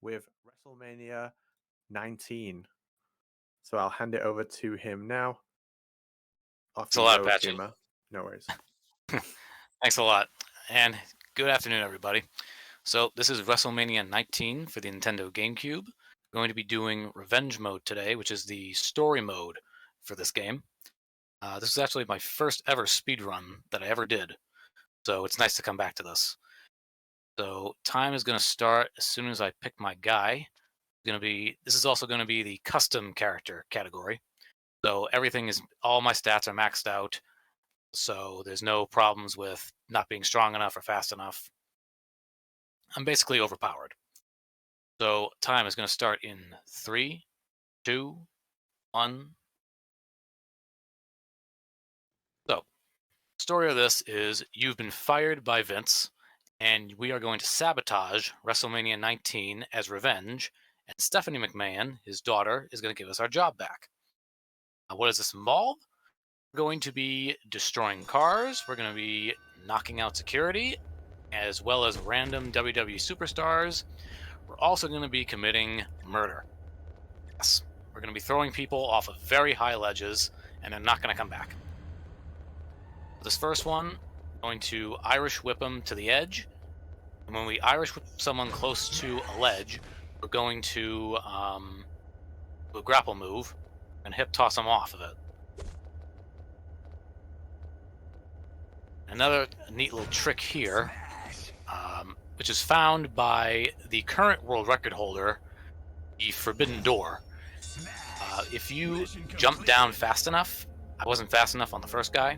with Wrestlemania 19. So I'll hand it over to him now. Off Thanks you a lot, go, Patchy. Kuma. No worries. Thanks a lot. And good afternoon, everybody. So this is WrestleMania 19 for the Nintendo GameCube. We're going to be doing Revenge Mode today, which is the story mode for this game. This is actually my first ever speedrun that I ever did. So it's nice to come back to this. So time is going to start as soon as I pick my guy. This is also going to be the custom character category. So all my stats are maxed out. So there's no problems with not being strong enough or fast enough. I'm basically overpowered. So time is going to start in 3, 2, 1. So, story of this is you've been fired by Vince, and we are going to sabotage WrestleMania 19 as revenge, and Stephanie McMahon, his daughter, is going to give us our job back. Now, what does this involve? We're going to be destroying cars, we're going to be knocking out security, as well as random WWE superstars. We're also going to be committing murder. Yes, we're going to be throwing people off of very high ledges, and they're not going to come back. This first one, we're going to Irish whip them to the edge. And when we Irish whip someone close to a ledge, we're going to do a grapple move and hip toss them off of it. Another neat little trick here, which is found by the current world record holder, the Forbidden Door. If you jump down fast enough, I wasn't fast enough on the first guy,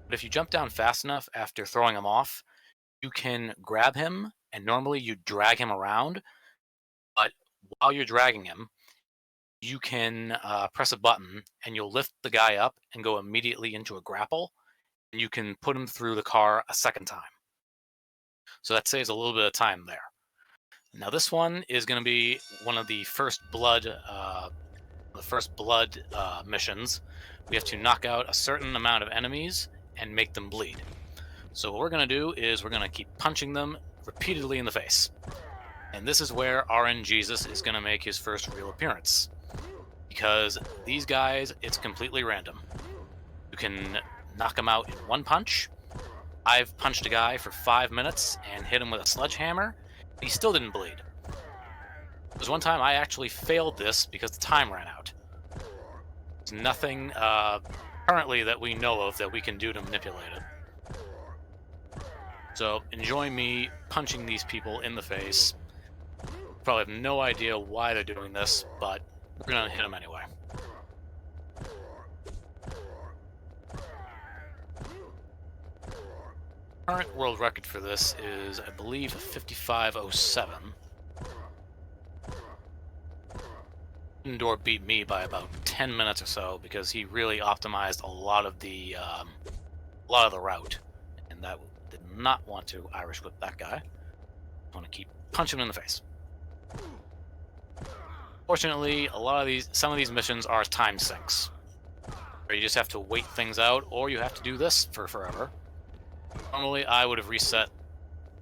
but if you jump down fast enough after throwing him off, you can grab him, and normally you drag him around, but while you're dragging him, you can press a button, and you'll lift the guy up and go immediately into a grapple, and you can put him through the car a second time. So that saves a little bit of time there. Now this one is going to be one of the first blood missions. We have to knock out a certain amount of enemies and make them bleed. So what we're going to do is we're going to keep punching them repeatedly in the face. And this is where RN Jesus is going to make his first real appearance. Because these guys, it's completely random. You can knock them out in one punch. I've punched a guy for 5 minutes and hit him with a sledgehammer. He still didn't bleed. There's one time I actually failed this because the time ran out. There's nothing currently that we know of that we can do to manipulate it. So enjoy me punching these people in the face. Probably have no idea why they're doing this, but we're going to hit them anyway. Current world record for this is, I believe, 55:07. Indoor beat me by about 10 minutes or so because he really optimized a lot of the route, and that did not want to Irish whip that guy. I want to keep punching him in the face. Fortunately, some of these missions are time sinks, where you just have to wait things out, or you have to do this for forever. Normally, I would have reset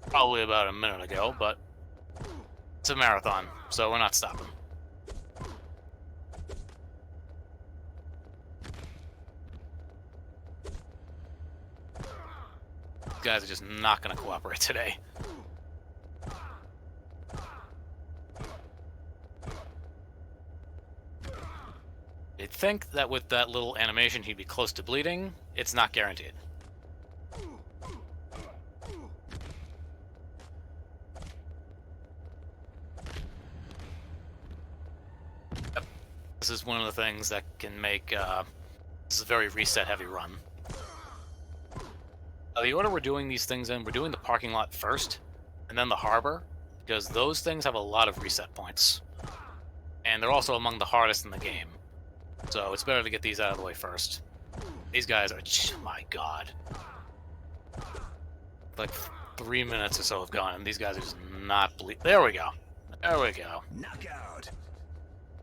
probably about a minute ago, but it's a marathon, so we're not stopping. These guys are just not going to cooperate today. You'd think that with that little animation he'd be close to bleeding. It's not guaranteed. Yep. This is one of the things that can make this is a very reset-heavy run. The order we're doing these things in, we're doing the parking lot first, and then the harbor, because those things have a lot of reset points. And they're also among the hardest in the game. So it's better to get these out of the way first. These guys are, my god. Like 3 minutes or so have gone, and these guys are just not There we go. There we go. Knockout.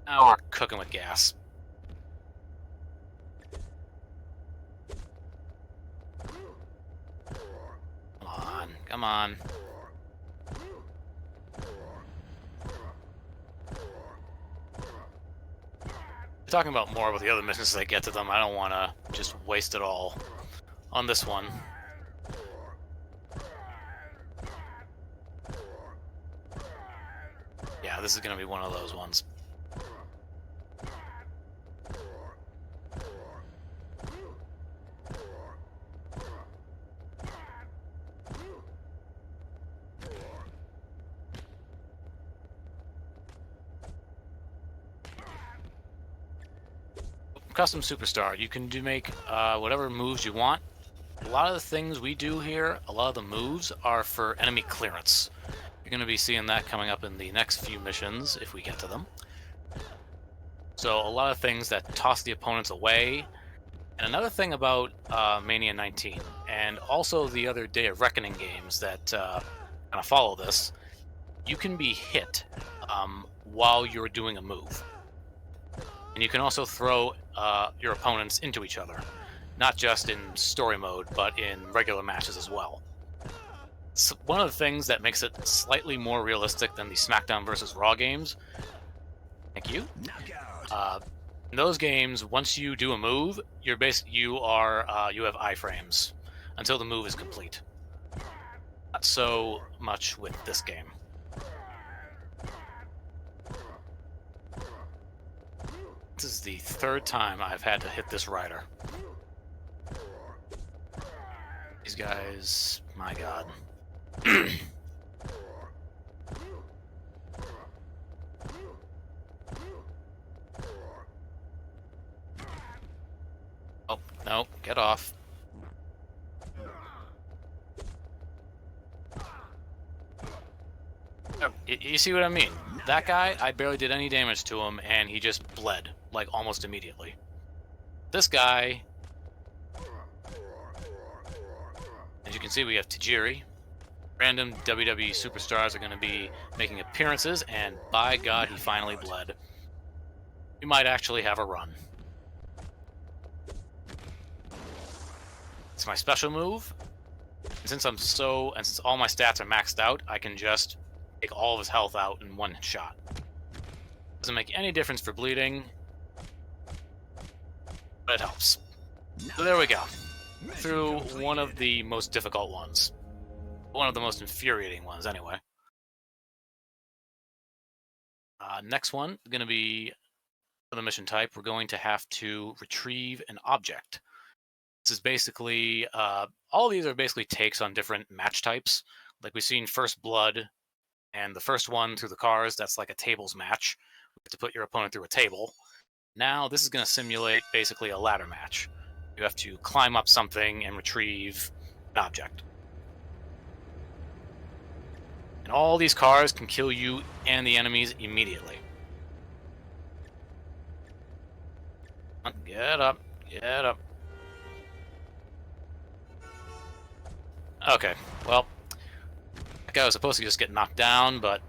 Now we're cooking with gas. Come on. Talking about more about the other missions as I get to them. I don't want to just waste it all on this one. Yeah, this is going to be one of those ones. Custom Superstar. You can make whatever moves you want. A lot of the things we do here, a lot of the moves are for enemy clearance. You're going to be seeing that coming up in the next few missions if we get to them. So a lot of things that toss the opponents away. And another thing about Mania 19, and also the other Day of Reckoning games that kind of follow this, you can be hit while you're doing a move. And you can also throw your opponents into each other, not just in story mode, but in regular matches as well. It's one of the things that makes it slightly more realistic than the SmackDown vs. Raw games. Thank you. In those games, once you do a move, you have iframes until the move is complete. Not so much with this game. This is the third time I've had to hit this rider. These guys, my god. Oh, no, get off. Oh, you see what I mean? That guy, I barely did any damage to him, and he just bled, like, almost immediately. This guy, as you can see, we have Tajiri. Random WWE superstars are going to be making appearances, and by God, he finally bled. We might actually have a run. It's my special move. And since since all my stats are maxed out, I can just take all of his health out in one shot. Doesn't make any difference for bleeding, but it helps. So there we go. Through one of the most difficult ones. One of the most infuriating ones, anyway. Next one is going to be for the mission type. We're going to have to retrieve an object. This is basically, all of these are basically takes on different match types. Like we've seen First Blood, and the first one through the cars, that's like a tables match. You have to put your opponent through a table. Now this is going to simulate basically a ladder match. You have to climb up something and retrieve an object. And all these cars can kill you and the enemies immediately. Get up, get up. Okay, well, that guy was supposed to just get knocked down, but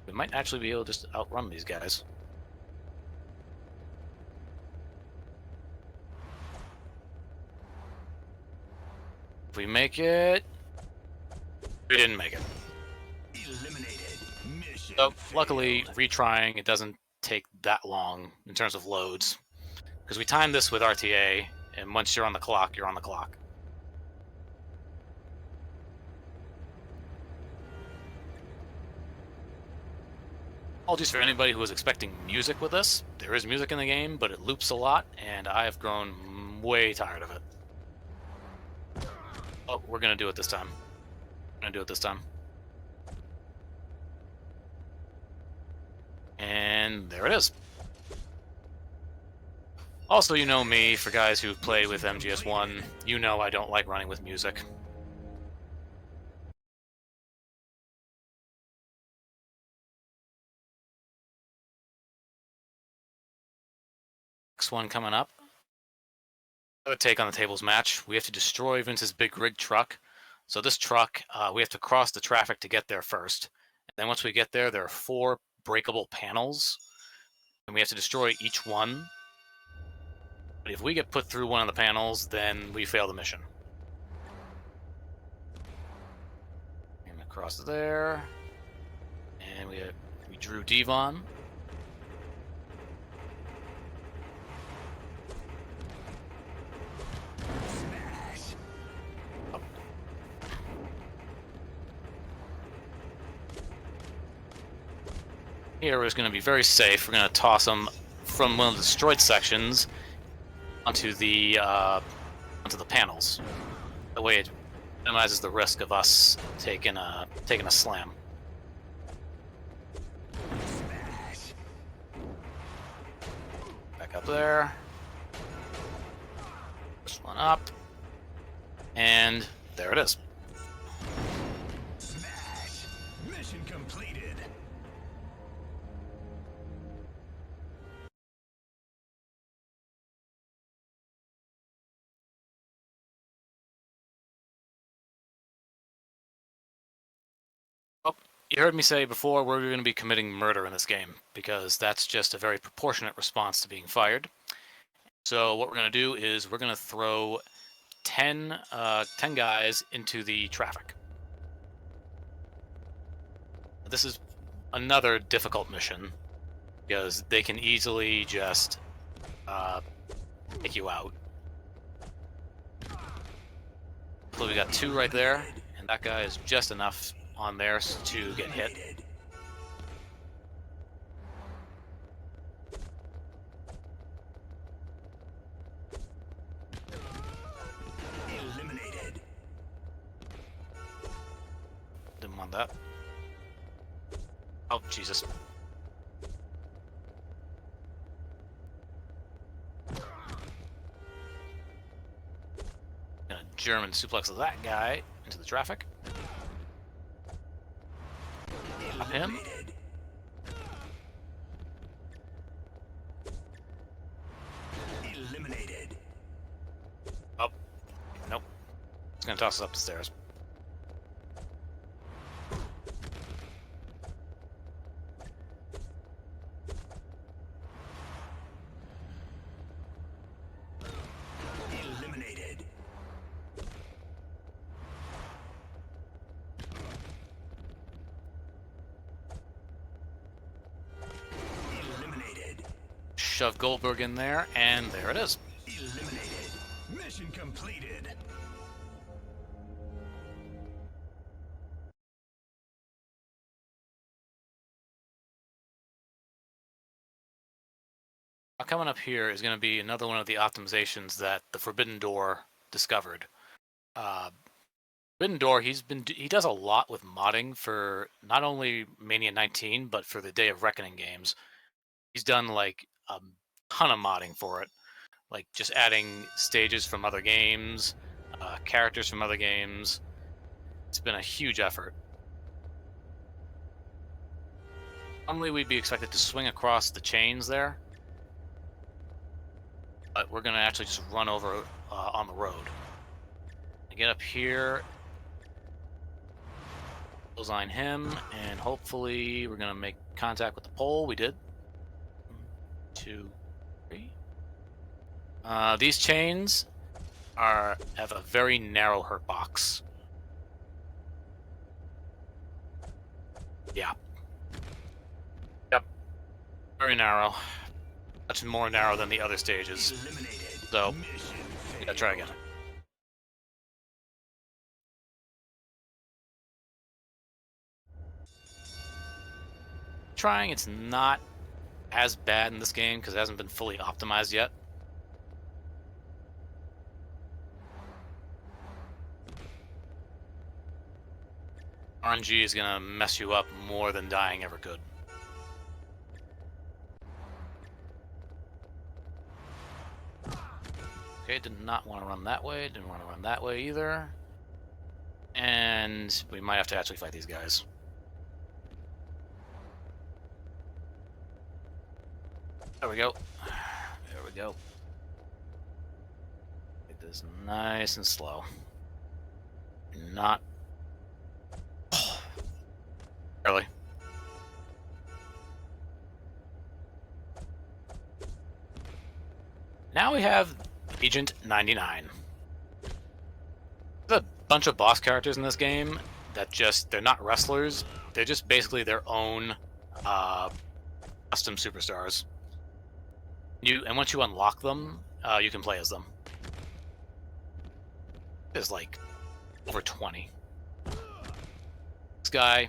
we might actually be able to just outrun these guys. If we make it... We didn't make it. So, luckily, retrying, it doesn't take that long in terms of loads. Because we timed this with RTA, and once you're on the clock, you're on the clock. Apologies for anybody who was expecting music with this. There is music in the game, but it loops a lot, and I have grown way tired of it. Oh, we're gonna do it this time. We're gonna do it this time. And there it is. Also, you know me, for guys who've played with MGS1, you know I don't like running with music. Next one coming up. Another take on the tables match. We have to destroy Vince's big rig truck. So this truck, we have to cross the traffic to get there first. And then once we get there, there are 4 breakable panels. And we have to destroy each one. But if we get put through one of the panels, then we fail the mission. And across there. And we drew Devon. Here we're going to be very safe. We're going to toss them from one of the destroyed sections onto the panels. That way it minimizes the risk of us taking a slam. Back up there. First one up. And there it is. Smash! Mission completed. Oh, you heard me say before we're going to be committing murder in this game because that's just a very proportionate response to being fired. So what we're going to do is we're going to throw 10 guys into the traffic. This is another difficult mission because they can easily just take you out. So we got 2 right there, and that guy is just enough on there to get hit. Eliminated. Didn't want that. Oh, Jesus. Gonna German suplex that guy into the traffic. Up him. Eliminated. Oh. Nope. It's gonna toss us up the stairs. Eliminated. Eliminated. Shove Goldberg in there, and there it is. Eliminated. Mission completed. Now coming up here is going to be another one of the optimizations that the Forbidden Door discovered. Forbidden Door, he does a lot with modding for not only Mania 19, but for the Day of Reckoning games. He's done like a ton of modding for it, like just adding stages from other games, characters from other games. It's been a huge effort. Normally we'd be expected to swing across the chains there, but we're going to actually just run over on the road. I get up here, clothesline him, and hopefully we're going to make contact with the pole. We did. 1, 2, 3. These chains have a very narrow hurt box. Yeah. Yep. Very narrow. Much more narrow than the other stages. Eliminated. So, Mission we gotta try again. Trying, it's not as bad in this game because it hasn't been fully optimized yet. RNG is gonna mess you up more than dying ever could. Okay, did not want to run that way, didn't want to run that way either. And we might have to actually fight these guys. There we go. There we go. Get this nice and slow. Not... Barely. Now we have Agent 99. There's a bunch of boss characters in this game that they're not wrestlers. They're just basically their own custom superstars. And once you unlock them, you can play as them. There's like over 20. This guy,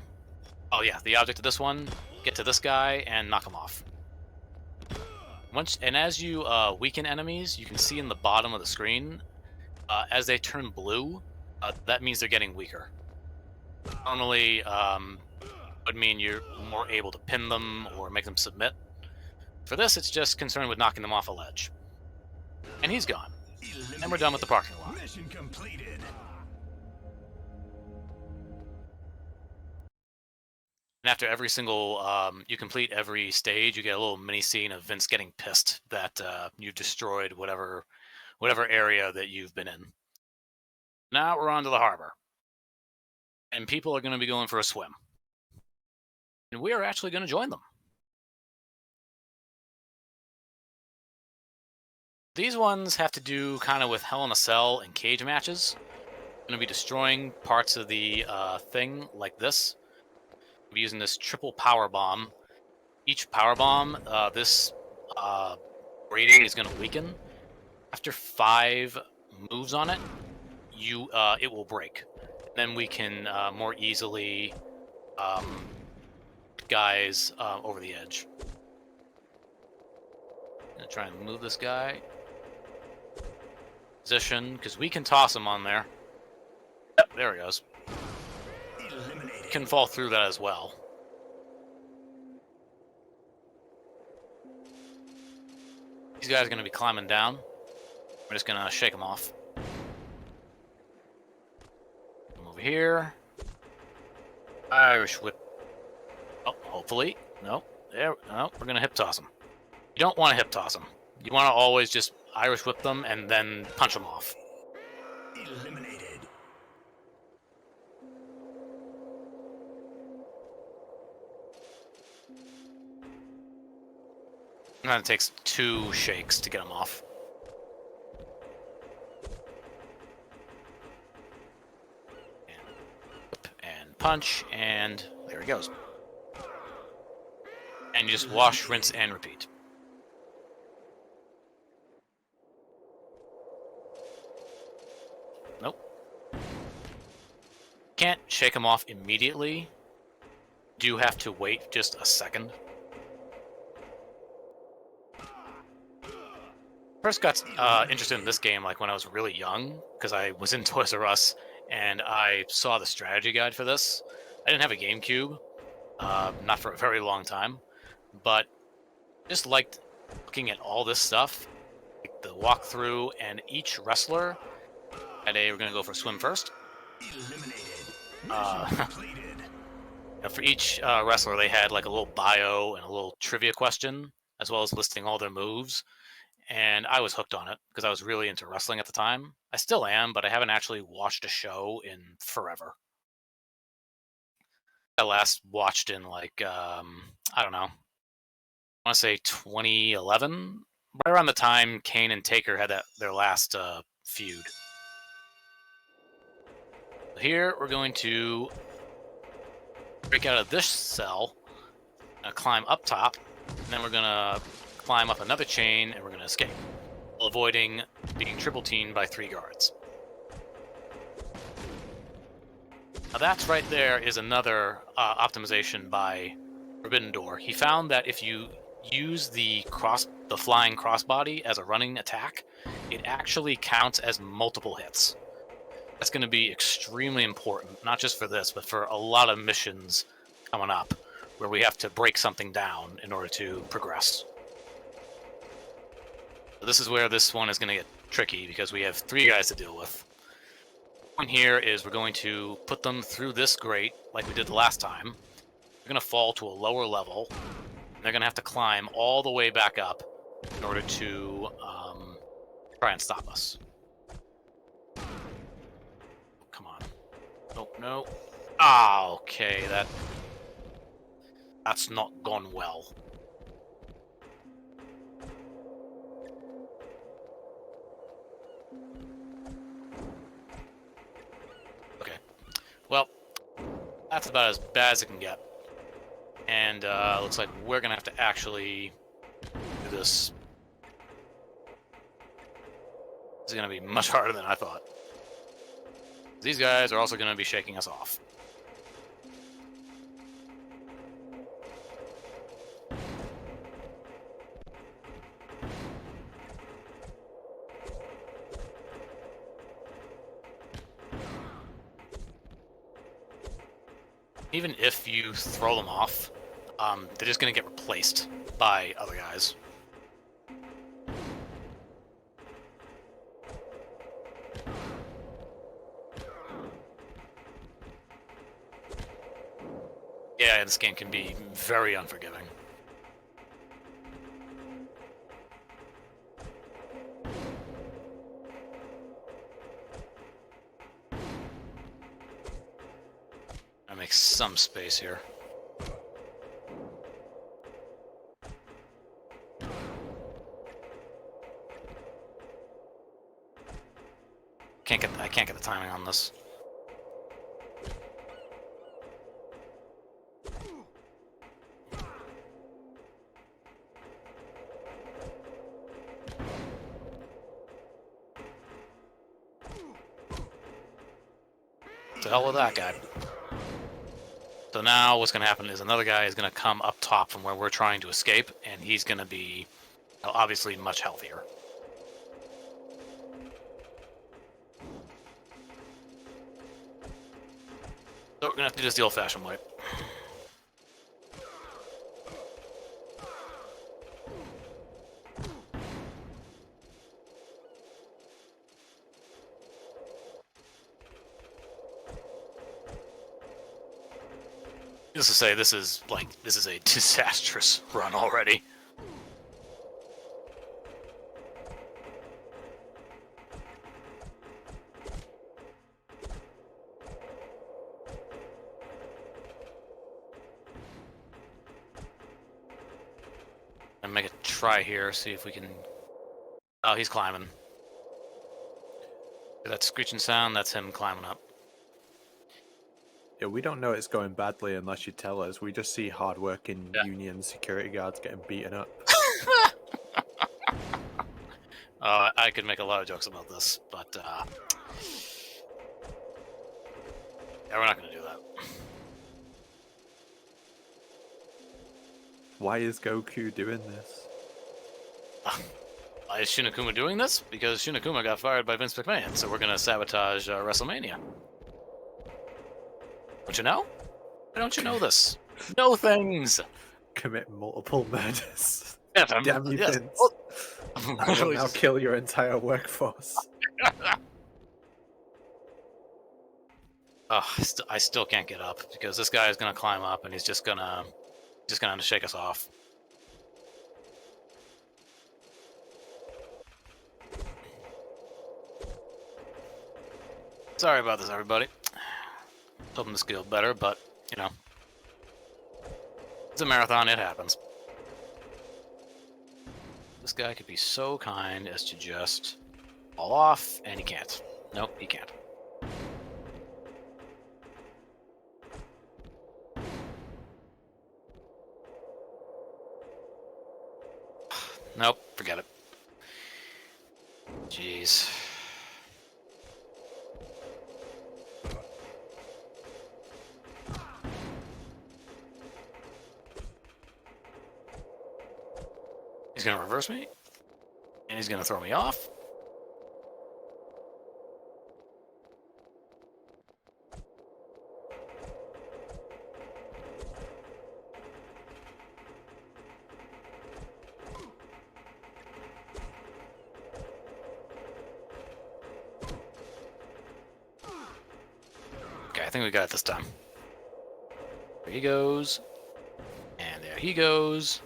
Oh yeah, the object of this one, get to this guy and knock him off. And as you weaken enemies, you can see in the bottom of the screen, as they turn blue, that means they're getting weaker. Normally, would mean you're more able to pin them or make them submit. For this, it's just concerned with knocking them off a ledge. And he's gone. And we're done with the parking lot. Mission completed. And after every single, you complete every stage, you get a little mini scene of Vince getting pissed that you've destroyed whatever area that you've been in. Now we're on to the harbor. And people are going to be going for a swim. And we are actually going to join them. These ones have to do kind of with Hell in a Cell and cage matches. Going to be destroying parts of the thing like this. We'll be using this triple power bomb. Each power bomb, this rating is going to weaken. After 5 moves on it, it will break. Then we can more easily guys over the edge. Gonna try and move this guy. Position, because we can toss him on there. Yep, there he goes. Eliminated. Can fall through that as well. These guys are going to be climbing down. We're just going to shake them off. Come over here. Irish whip. Oh, hopefully. No. There. No, we're going to hip toss them. You don't want to hip toss them. You want to always just Irish whip them and then punch them off. Eliminated. And then it takes 2 shakes to get them off. And punch, and there he goes. And you just wash, rinse, and repeat. Nope. Can't shake them off immediately. Do have to wait just a second. First got interested in this game like when I was really young, because I was in Toys R Us and I saw the strategy guide for this. I didn't have a GameCube, not for a very long time, but just liked looking at all this stuff, like the walkthrough, and each wrestler had we're going to go for a swim first. Eliminated. Mission completed. For each wrestler, they had like a little bio and a little trivia question, as well as listing all their moves. And I was hooked on it because I was really into wrestling at the time. I still am, but I haven't actually watched a show in forever. I last watched in like, I don't know, I want to say 2011, right around the time Kane and Taker had their last feud. Here, we're going to break out of this cell, climb up top, and then we're going to climb up another chain, and we're going to escape, while avoiding being triple teamed by 3 guards. Now that's right there is another optimization by Forbidden Door. He found that if you use the flying crossbody as a running attack, it actually counts as multiple hits. That's going to be extremely important, not just for this, but for a lot of missions coming up, where we have to break something down in order to progress. So this is where this one is going to get tricky, because we have 3 guys to deal with. The point here is we're going to put them through this grate, like we did the last time. They're going to fall to a lower level, and they're going to have to climb all the way back up in order to try and stop us. Come on. Nope, no. Ah, okay, that's not gone well. Okay. Well, that's about as bad as it can get. And looks like we're gonna have to actually do this. This is gonna be much harder than I thought. These guys are also gonna be shaking us off. even if you throw them off, they're just going to get replaced by other guys. Yeah, this game can be very unforgiving. I make some space here. I can't get the timing on this. To hell with that guy. So now what's going to happen is another guy is going to come up top from where we're trying to escape, and he's going to be obviously much healthier. So we're going to have to do this the old-fashioned way. Just to say, this is a disastrous run already. And make a try here, see if we can. Oh, he's climbing. That screeching sound, that's him climbing up. Yeah, we don't know it's going badly unless you tell us. We just see hard-working Union security guards getting beaten up. I could make a lot of jokes about this, but yeah, we're not going to do that. Why is Goku doing this? Why is Shinakuma doing this? Because Shinakuma got fired by Vince McMahon, so we're going to sabotage WrestleMania. Don't you know? Why don't you know this? Know things! Commit multiple murders. Yes, Damn you, yes. Vince. I will now kill your entire workforce. Oh, I still can't get up because this guy is gonna climb up and he's just gonna shake us off. Sorry about this, everybody. Hoping this go better, but you know, it's a marathon. It happens. This guy could be so kind as to just fall off, and he can't. Nope, he can't. Nope, forget it. Jeez. He's gonna reverse me, and he's gonna throw me off. Okay, I think we got it this time. There he goes, and there he goes.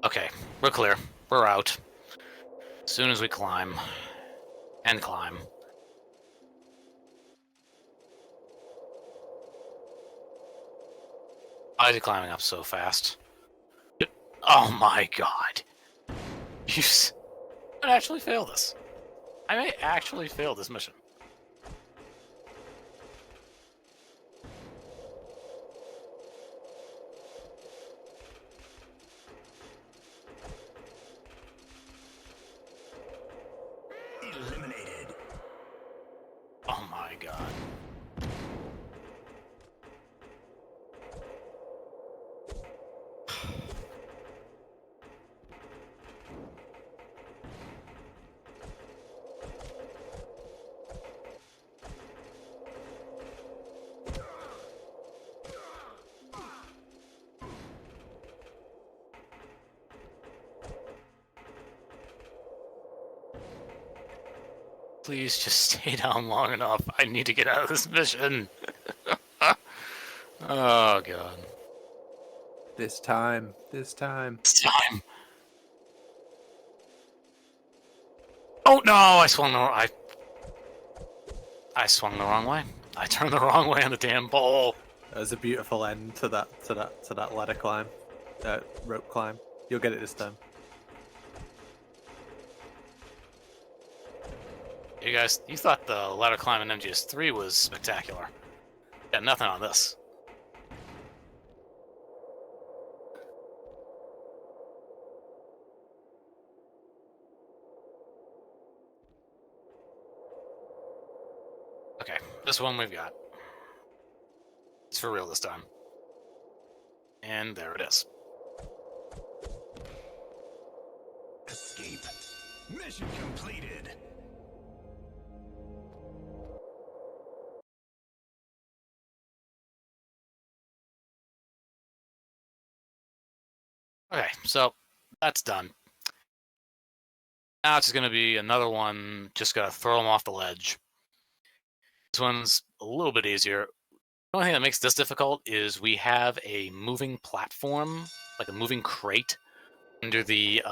Okay, we're clear. We're out. As soon as we climb. And climb. Why is he climbing up so fast? Oh my god. You might actually fail this. I may actually fail this mission. Eliminated. Oh my god. Please just stay down long enough. I need to get out of this mission. Oh, God. This time. This time. It's time. Oh, no! I swung the wrong way. I turned the wrong way on the damn pole. That was a beautiful end to that ladder climb. Rope climb. You'll get it this time. You guys, you thought the ladder climb in MGS3 was spectacular. Got nothing on this. Okay, this one we've got. It's for real this time. And there it is. Escape. Mission completed. Okay, so that's done. Now it's just going to be another one, just got to throw them off the ledge. This one's a little bit easier. The only thing that makes this difficult is we have a moving platform, like a moving crate, under the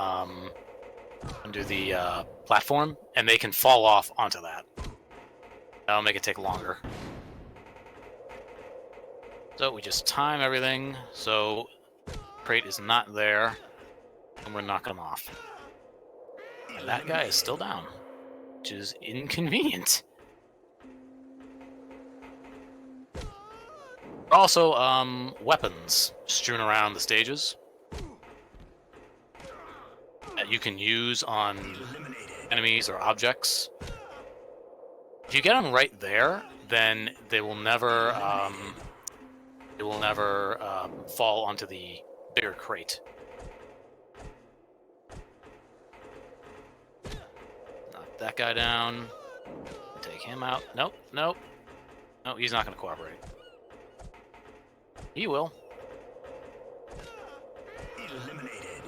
platform, and they can fall off onto that. That'll make it take longer. So we just time everything so crate is not there, and we're knocking them off. And that guy is still down, which is inconvenient. Also, weapons strewn around the stages that you can use on enemies or objects. If you get them right there, then they will never fall onto the bigger crate. Knock that guy down. Take him out. Nope, nope. No, he's not going to cooperate. He will. Eliminated.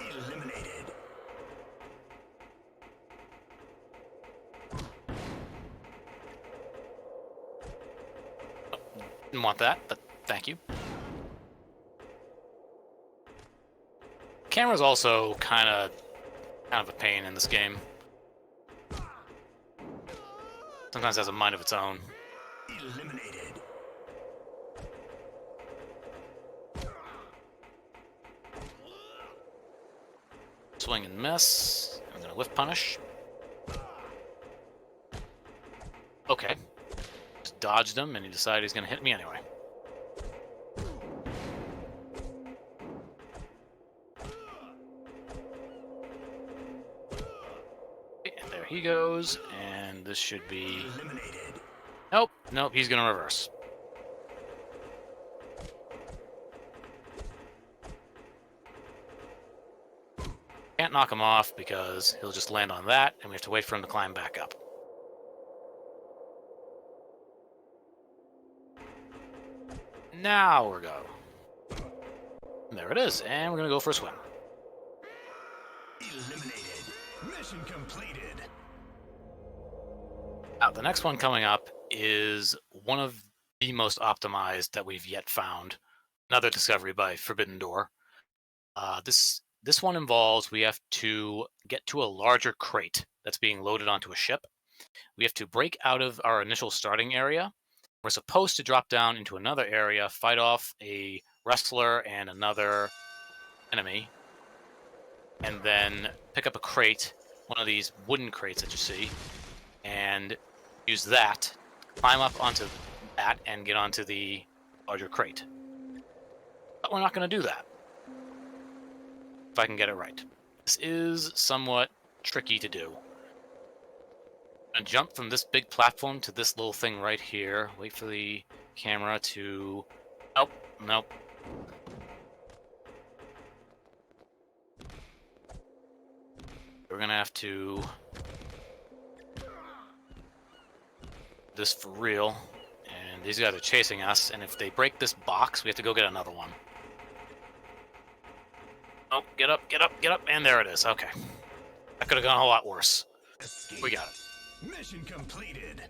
Eliminated. Didn't want that, but thank you. Camera's also kind of a pain in this game. Sometimes has a mind of its own. Eliminated. Swing and miss. I'm gonna whiff punish. Okay. Just dodged him, and he decided he's gonna hit me anyway. And there he goes, and this should be... Eliminated. Nope, nope, he's gonna reverse. Can't knock him off because he'll just land on that, and we have to wait for him to climb back up. Now we're go. There it is, and we're gonna go for a swim. Eliminated. Mission completed. Now, the next one coming up is one of the most optimized that we've yet found. Another discovery by Forbidden Door. This one involves we have to get to a larger crate that's being loaded onto a ship. We have to break out of our initial starting area. We're supposed to drop down into another area, fight off a wrestler and another enemy, and then pick up a crate, one of these wooden crates that you see, and use that, climb up onto that, and get onto the larger crate. But we're not going to do that, if I can get it right. This is somewhat tricky to do. I'm going to jump from this big platform to this little thing right here. Wait for the camera to... Nope, nope. We're going to have to... this for real. And these guys are chasing us, and if they break this box, we have to go get another one. Oh, get up, get up, get up, and there it is. Okay. That could have gone a lot worse. Escape. We got it. Mission completed.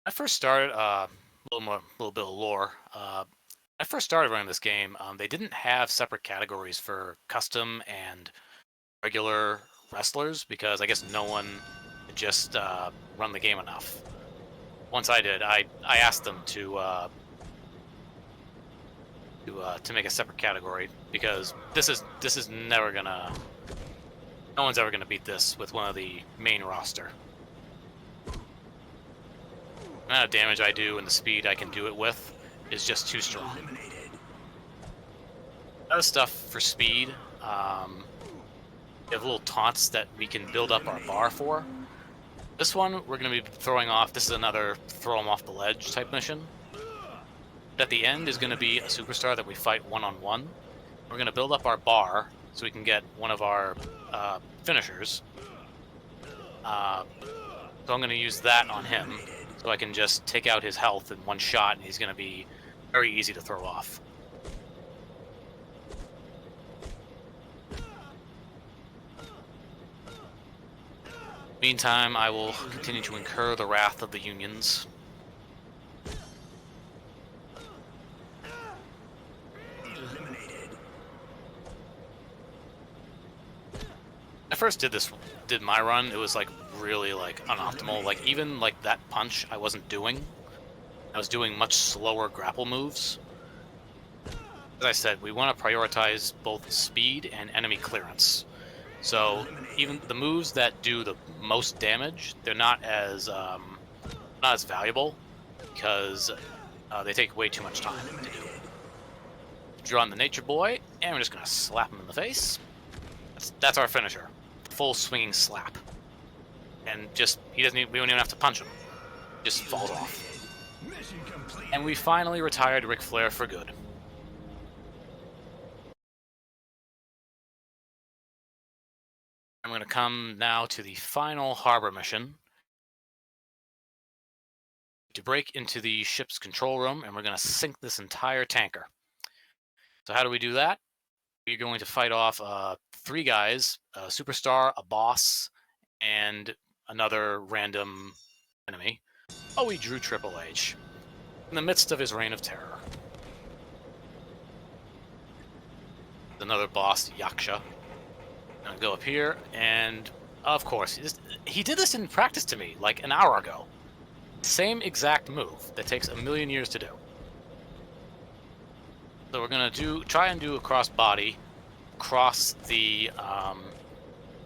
I first started a little bit of lore. I first started running this game. They didn't have separate categories for custom and regular wrestlers because I guess no one had just run the game enough. Once I did, I asked them to make a separate category because this is never gonna. No one's ever gonna beat this with one of the main roster. The amount of damage I do and the speed I can do it with is just too strong. Eliminated. Other stuff for speed. We have little taunts that we can build up our bar for. This one we're going to be throwing off. This is another throw them off the ledge type mission. At the end is going to be a superstar that we fight one-on-one. We're going to build up our bar so we can get one of our finishers. So I'm going to use that on him so I can just take out his health in one shot, and he's going to be very easy to throw off. Meantime, I will continue to incur the wrath of the unions. Eliminated. I first did my run, it was like really like unoptimal. Like even like that punch I wasn't doing. I was doing much slower grapple moves. As I said, we want to prioritize both speed and enemy clearance. So even the moves that do the most damage, they're not as valuable because they take way too much time to do. Draw on the Nature Boy, and we're just gonna slap him in the face. That's our finisher, full swinging slap, and just we don't even have to punch him, just falls off. Mission complete. And we finally retired Ric Flair for good. I'm going to come now to the final harbor mission. To break into the ship's control room, and we're going to sink this entire tanker. So how do we do that? We're going to fight off 3 guys, a superstar, a boss, and another random enemy. Oh, we drew Triple H in the midst of his reign of terror. Another boss, Yaksha. I'm gonna go up here, and of course, he did this in practice to me like an hour ago. Same exact move that takes a million years to do. So we're gonna try and do a cross body, across the.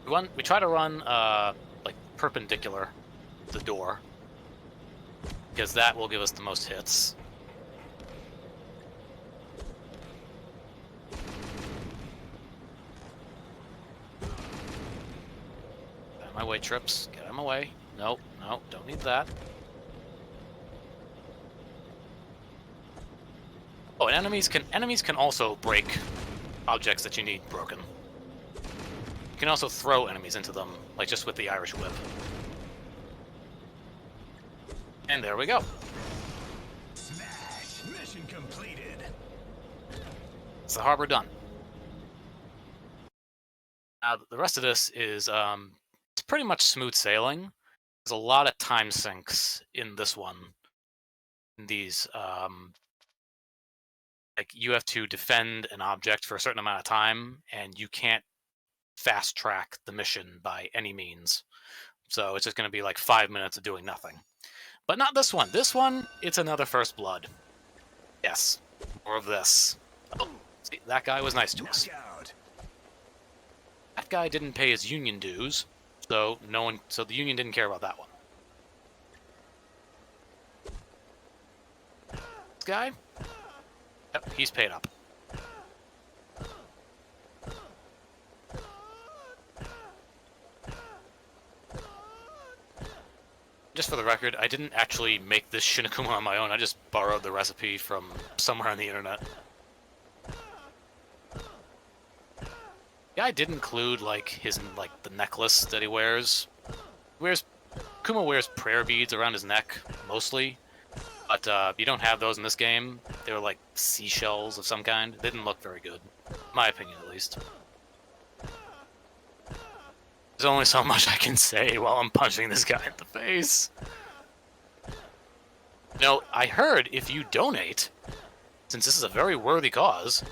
We try to run like perpendicular to the door, because that will give us the most hits. My way, Trips. Get him away. Nope, nope, don't need that. Oh, and enemies can also break objects that you need broken. You can also throw enemies into them, like just with the Irish whip. And there we go. Smash. Mission completed. It's the harbor done. Now the rest of this is it's pretty much smooth sailing. There's a lot of time sinks in this one. In these, like you have to defend an object for a certain amount of time, and you can't fast track the mission by any means. So it's just going to be like 5 minutes of doing nothing. But not this one. This one, it's another First Blood. Yes, more of this. Oh, see, that guy was nice to us. Knockout. That guy didn't pay his union dues, so so the union didn't care about that one. This guy? Yep, he's paid up. Just for the record, I didn't actually make this Shinakuma on my own. I just borrowed the recipe from somewhere on the internet. Guy did include like his the necklace that he wears. Kuma wears prayer beads around his neck mostly, but you don't have those in this game. They were like seashells of some kind. They didn't look very good, in my opinion at least. There's only so much I can say while I'm punching this guy in the face. No, I heard if you donate, since this is a very worthy cause,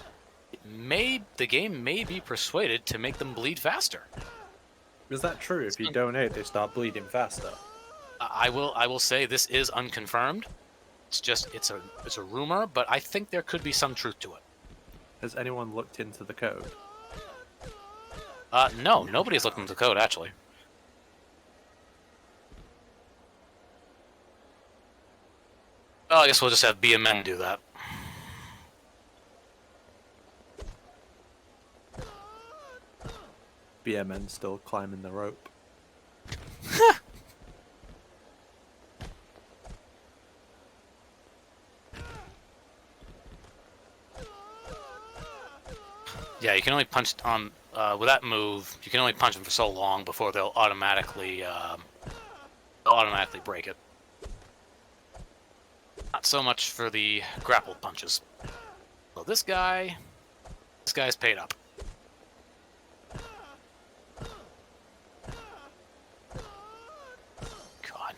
the game may be persuaded to make them bleed faster. Is that true? If you donate, they start bleeding faster. I will say this is unconfirmed. It's a rumor, but I think there could be some truth to it. Has anyone looked into the code? No, nobody's looked into the code actually. Oh, I guess we'll just have BMN do that. BMN still climbing the rope. Yeah, you can only punch on with that move. You can only punch them for so long before they'll automatically break it. Not so much for the grapple punches. So this guy's paid up. God.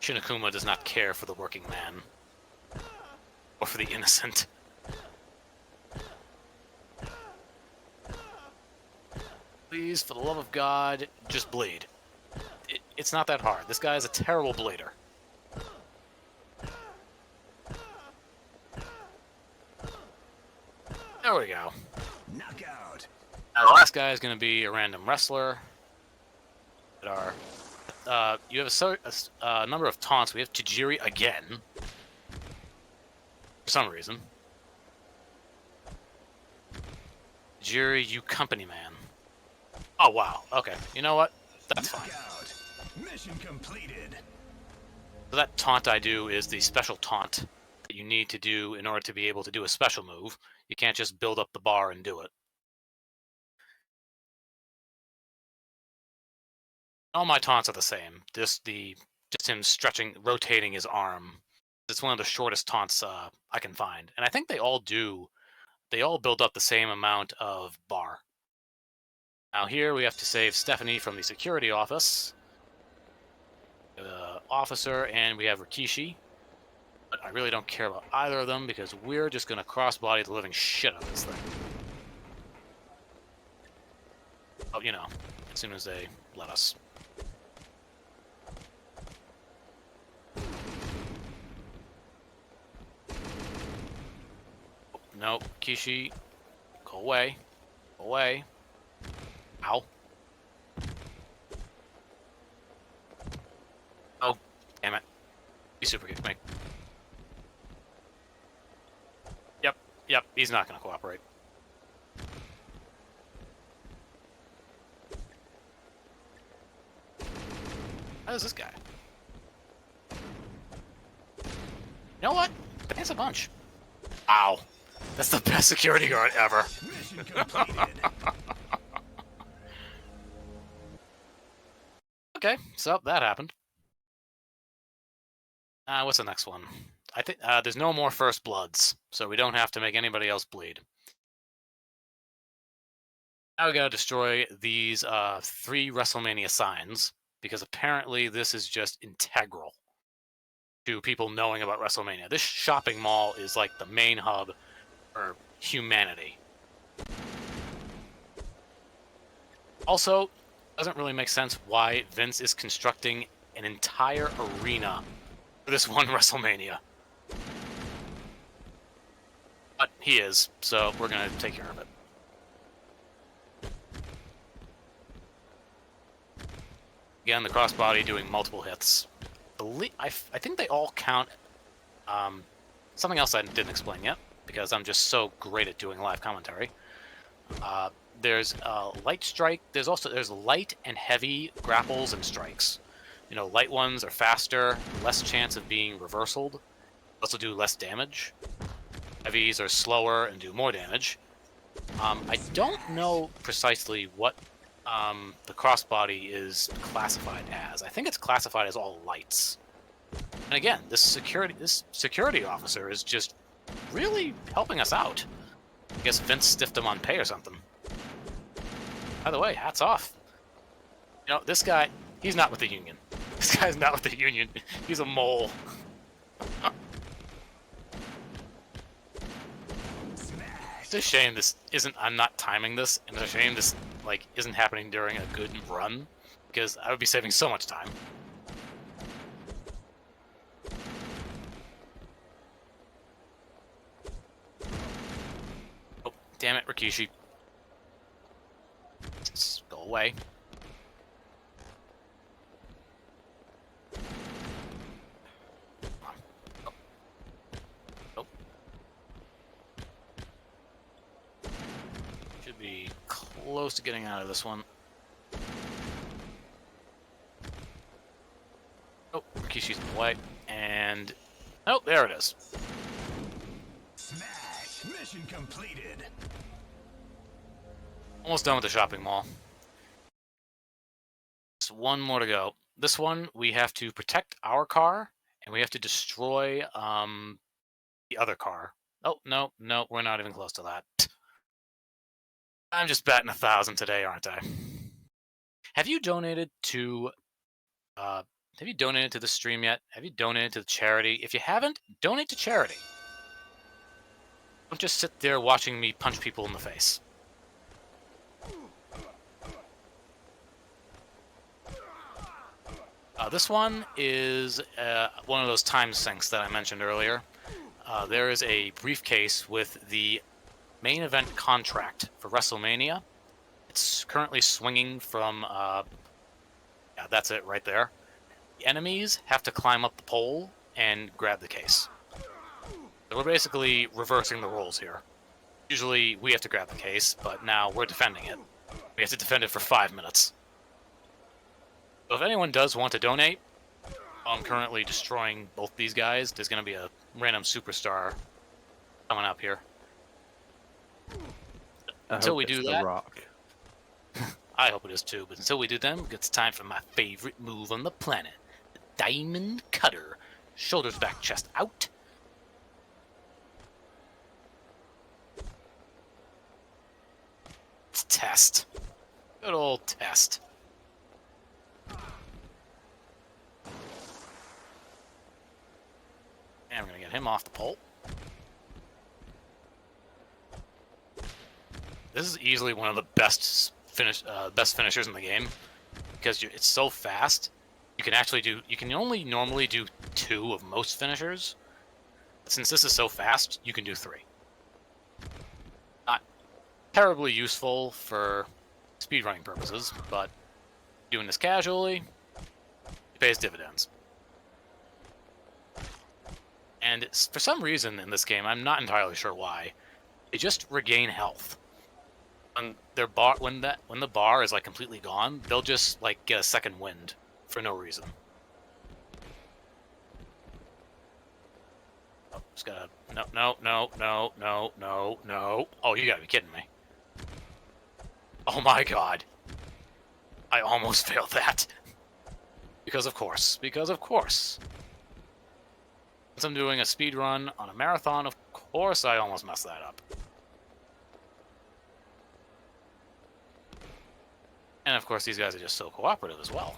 Shinakuma does not care for the working man. Or for the innocent. Please, for the love of God, just bleed. It's not that hard. This guy is a terrible bleeder. There we go. Knockout. Now, the last guy is going to be a random wrestler. That are, you have a number of taunts. We have Tajiri again. For some reason. Tajiri, you company man. Oh, wow. Okay. You know what? That's fine. Mission completed. So that taunt I do is the special taunt that you need to do in order to be able to do a special move. You can't just build up the bar and do it. All my taunts are the same. Just him rotating his arm. It's one of the shortest taunts I can find. And I think they all build up the same amount of bar. Now here we have to save Stephanie from the security office. Officer, and we have Rikishi. But I really don't care about either of them because we're just going to crossbody the living shit out of this thing. Oh, you know, as soon as they let us. No, Kishi, go away. Go away. Ow. Oh, damn it. He super kicked me. Yep, he's not going to cooperate. How's this guy? You know what? Thanks a bunch. Ow. That's the best security guard ever. Mission completed. Okay, so that happened. What's the next one? I think there's no more First Bloods, so we don't have to make anybody else bleed. Now we gotta destroy these 3 WrestleMania signs, because apparently this is just integral to people knowing about WrestleMania. This shopping mall is like the main hub for humanity. Also, doesn't really make sense why Vince is constructing an entire arena for this one WrestleMania. But he is, so we're gonna take care of it. Again, the crossbody doing multiple hits. I think they all count. Something else I didn't explain yet, because I'm just so great at doing live commentary. There's light strike. There's light and heavy grapples and strikes. You know, light ones are faster, less chance of being reversaled. Also do less damage. Heavies are slower and do more damage. I don't know precisely what the crossbody is classified as. I think it's classified as all lights. And again, this security officer is just really helping us out. I guess Vince stiffed him on pay or something. By the way, hats off. You know, this guy, he's not with the union. This guy's not with the union. He's a mole. It's a shame this isn't. I'm not timing this, and it's a shame this like isn't happening during a good run, because I would be saving so much time. Oh, damn it, Rikishi! Just go away. Be close to getting out of this one. Oh, Rikishi's in the way, and oh, there it is. Smash! Mission completed. Almost done with the shopping mall. Just one more to go. This one we have to protect our car, and we have to destroy the other car. Oh no, we're not even close to that. I'm just batting 1,000 today, aren't I? Have you donated to the stream yet? Have you donated to the charity? If you haven't, donate to charity. Don't just sit there watching me punch people in the face. This one is one of those time sinks that I mentioned earlier. There is a briefcase with the main event contract for WrestleMania. It's currently swinging from, yeah, that's it right there. The enemies have to climb up the pole and grab the case. So we're basically reversing the roles here. Usually we have to grab the case, but now we're defending it. We have to defend it for 5 minutes. So if anyone does want to donate, I'm currently destroying both these guys. There's going to be a random superstar coming up here. Until we do that, The Rock. I hope it is too, but until we do them, it's time for my favorite move on the planet. The Diamond Cutter. Shoulders back, chest out. It's test. Good old test. And we're going to get him off the pole. This is easily one of the best finishers in the game, because it's so fast. You can only normally do 2 of most finishers. Since this is so fast, you can do 3. Not terribly useful for speedrunning purposes, but doing this casually, it pays dividends. And for some reason in this game, I'm not entirely sure why, they just regain health. When their bar, when the bar is like completely gone, they'll just like get a second wind for no reason. Oh, just gotta no. Oh, you gotta be kidding me! Oh my god! I almost failed that. Because of course. Since I'm doing a speed run on a marathon, of course I almost messed that up. And of course, these guys are just so cooperative as well.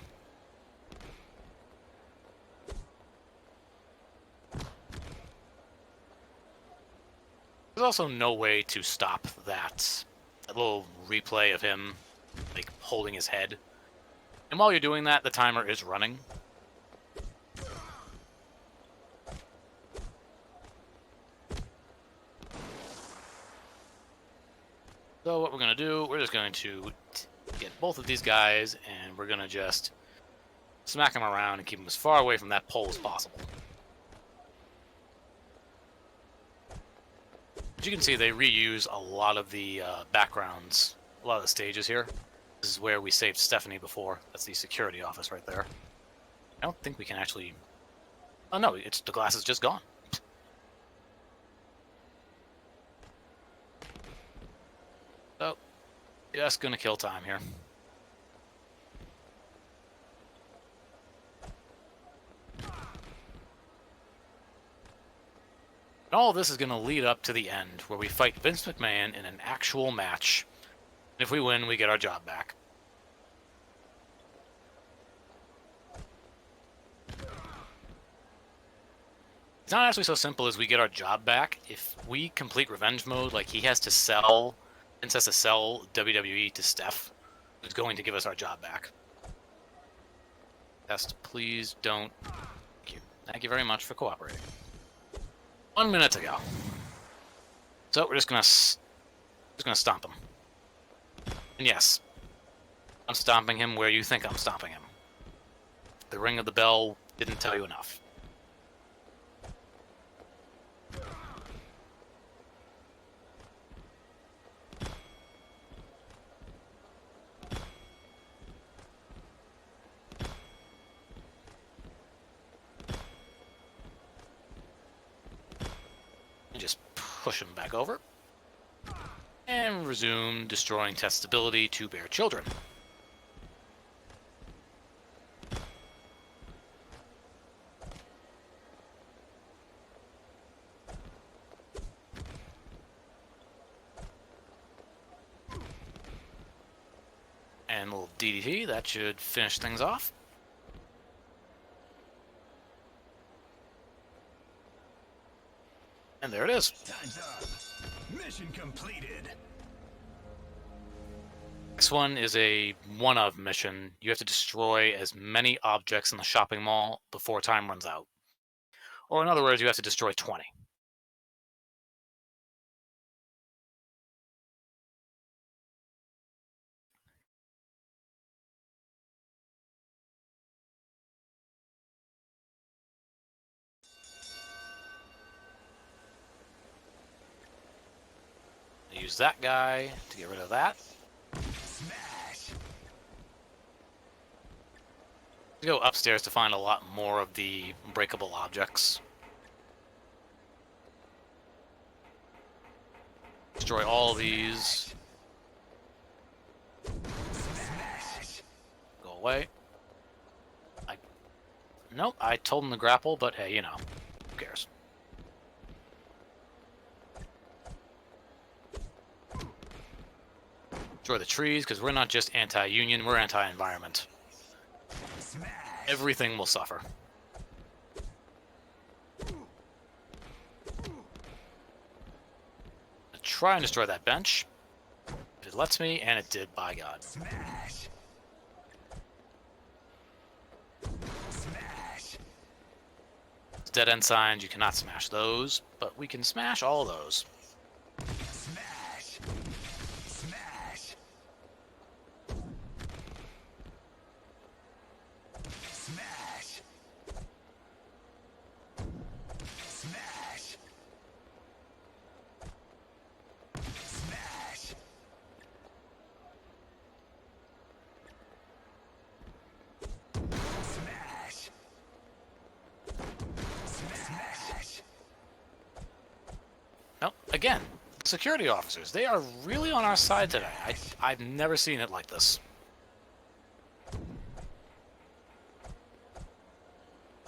There's also no way to stop that little replay of him, like, holding his head. And while you're doing that, the timer is running. So what we're going to do, we're just going to get both of these guys, and we're going to just smack them around and keep them as far away from that pole as possible. As you can see, they reuse a lot of the backgrounds, a lot of the stages here. This is where we saved Stephanie before. That's the security office right there. I don't think we can actually... Oh no, the glass is just gone. just gonna kill time here. And all this is gonna lead up to the end, where we fight Vince McMahon in an actual match. And if we win, we get our job back. It's not actually so simple as we get our job back. If we complete revenge mode, like Vince has to sell WWE to Steph, who's going to give us our job back. Test, please don't. Thank you. Thank you very much for cooperating. 1 minute to go. So we're just gonna stomp him. And yes, I'm stomping him where you think I'm stomping him. The ring of the bell didn't tell you enough. And just push him back over. And resume destroying test ability to bear children. And a little DDT, that should finish things off. And there it is. Time's up. Mission completed. Next one is a one-of mission. You have to destroy as many objects in the shopping mall before time runs out. Or in other words, you have to destroy 20. Use that guy to get rid of that. Smash. Go upstairs to find a lot more of the breakable objects. Destroy all of these. Smash. Go away. Nope, I told him to grapple, but hey, you know, who cares? Destroy the trees, because we're not just anti-union, we're anti-environment. Smash. Everything will suffer. Try and destroy that bench. If it lets me, and it did, by God. Smash. Smash. Dead end signs, you cannot smash those, but we can smash all of those. Smash. Smash. Smash. Smash. Smash. Smash. Smash. No, again, security officers, they are really on our side today. I've never seen it like this.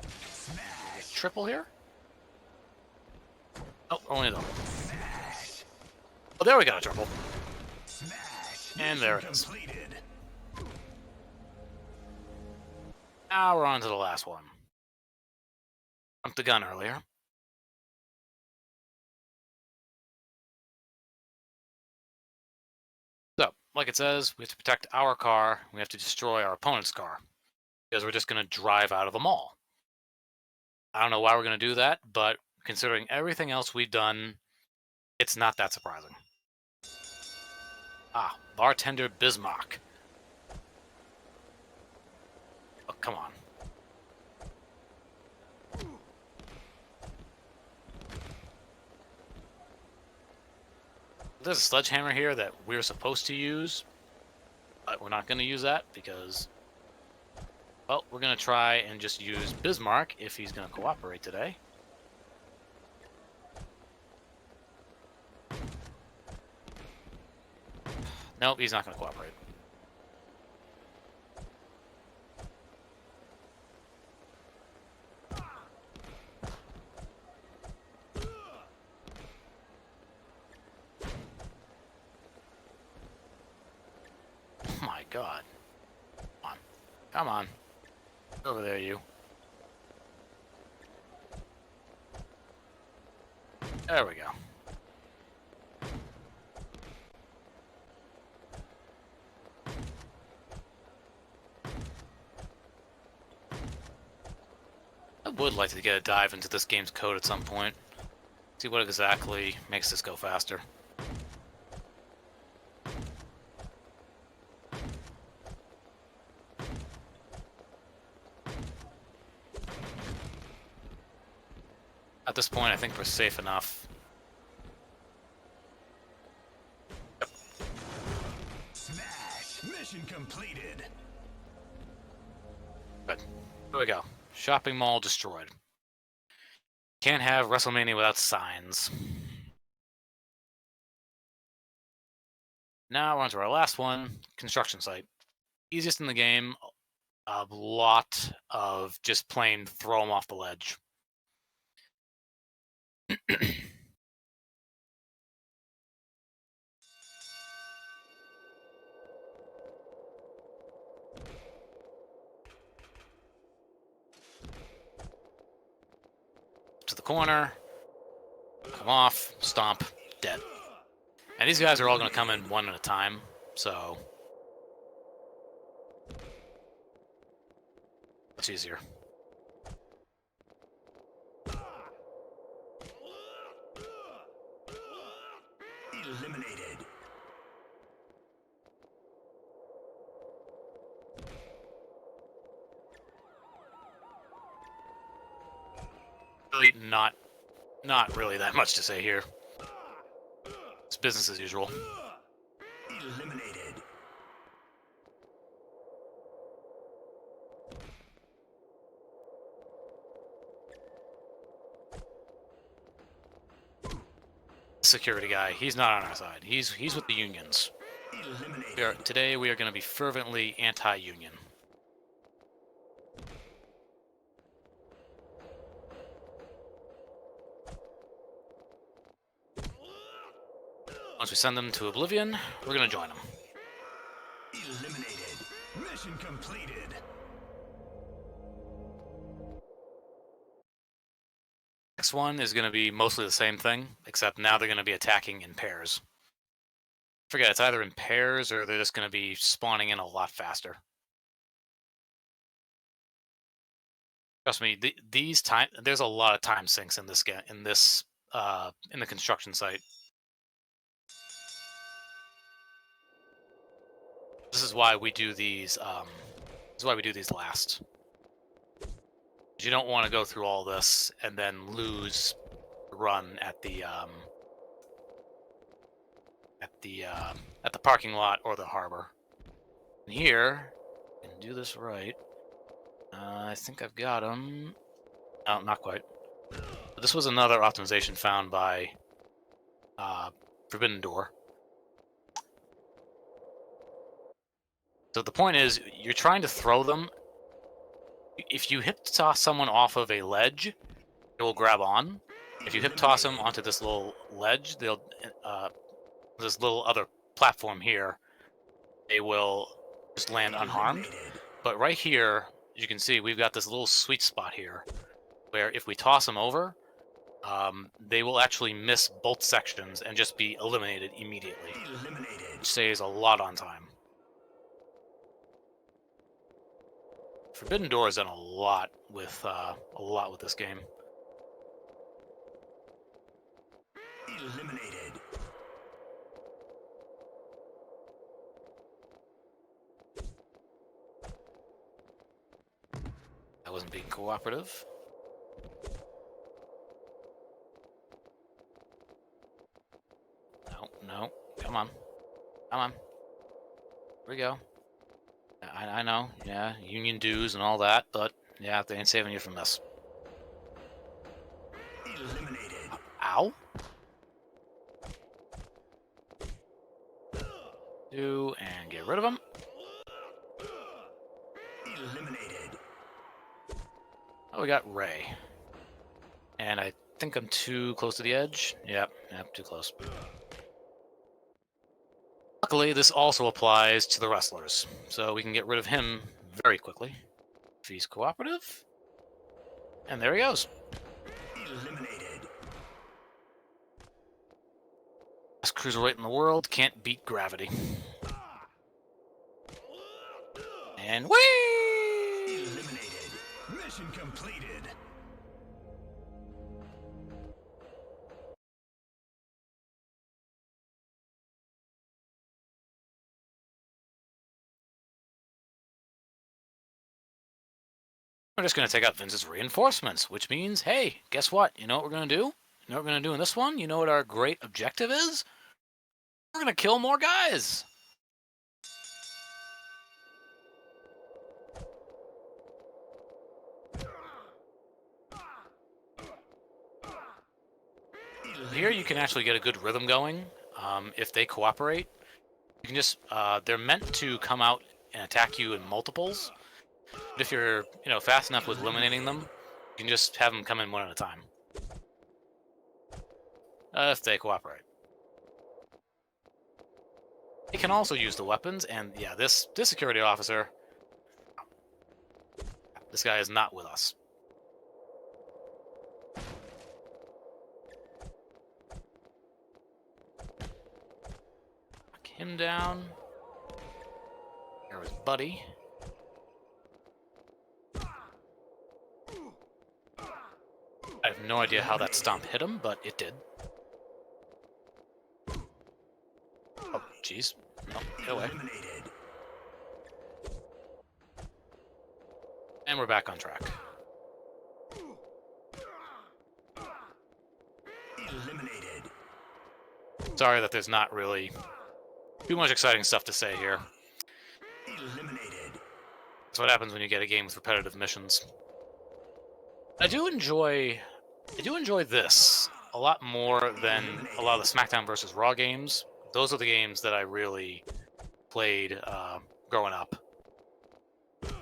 Smash. Triple here? Oh, only a double. Smash. Oh, there we got a triple. Smash. And there it is. Completed. Now we're on to the last one. Jumped the gun earlier. So, like it says, we have to protect our car. We have to destroy our opponent's car. Because we're just going to drive out of the mall. I don't know why we're going to do that, but considering everything else we've done, it's not that surprising. Ah, Bartender Bismarck. Oh, come on. There's a sledgehammer here that we're supposed to use, but we're not going to use that because, well, we're going to try and just use Bismarck if he's going to cooperate today. Nope, he's not going to cooperate. Oh my god. Come on. Come on. Over there, you. There we go. I would like to get a dive into this game's code at some point. See what exactly makes this go faster. At this point, I think we're safe enough. Smash! Mission completed. Good. Here we go. Shopping mall destroyed. Can't have WrestleMania without signs. Now we're on to our last one, construction site. Easiest in the game, a lot of just plain throw them off the ledge. To the corner, come off, stomp, dead. And these guys are all going to come in one at a time, so it's easier. Eliminated. Really not really that much to say here. It's business as usual. Eliminated. Security guy, he's not on our side. He's with the unions. Eliminated. Today we are going to be fervently anti-union. Once we send them to oblivion, we're going to join them. Eliminated. Mission completed. Next one is going to be mostly the same thing, except now they're going to be attacking in pairs. Forget, it's either in pairs or they're just going to be spawning in a lot faster. Trust me, there's a lot of time sinks in this in the construction site. This is why we do these. This is why we do these last. You don't want to go through all this and then lose the run at the parking lot or the harbor. And here, I can do this right. I think I've got them. No, not quite. But this was another optimization found by Forbidden Door. So the point is, you're trying to throw them. If you hip toss someone off of a ledge, it will grab on. If you hip toss them onto this little ledge, they'll this little other platform here, they will just land unharmed. But right here, you can see we've got this little sweet spot here, where if we toss them over, they will actually miss both sections and just be eliminated immediately, which saves a lot on time. Forbidden Door has done a lot with this game. Eliminated. I wasn't being cooperative. No, come on. Here we go. I know, yeah, union dues and all that, but yeah, they ain't saving you from this. Eliminated. Ow? Dude. rid of him. Eliminated. Oh, we got Ray. And I think I'm too close to the edge. Yep, too close. Luckily, this also applies to the wrestlers, so we can get rid of him very quickly if he's cooperative. And there he goes. Eliminated. Best cruiserweight in the world, can't beat gravity. And whee! Eliminated. Mission completed. We're just going to take out Vince's reinforcements, which means, hey, guess what? You know what we're going to do? You know what we're going to do in this one? You know what our great objective is? We're going to kill more guys! Here you can actually get a good rhythm going if they cooperate. You can just, they're meant to come out and attack you in multiples. But if you're, fast enough with eliminating them, you can just have them come in one at a time. If they cooperate. They can also use the weapons, and yeah, this security officer, this guy is not with us. Knock him down. There was Buddy. I have no idea how that stomp hit him, but it did. Oh, jeez. No, get away. And we're back on track. Eliminated. Sorry that there's not really too much exciting stuff to say here. Eliminated. That's what happens when you get a game with repetitive missions. I do enjoy this a lot more than a lot of the SmackDown vs. Raw games. Those are the games that I really played growing up.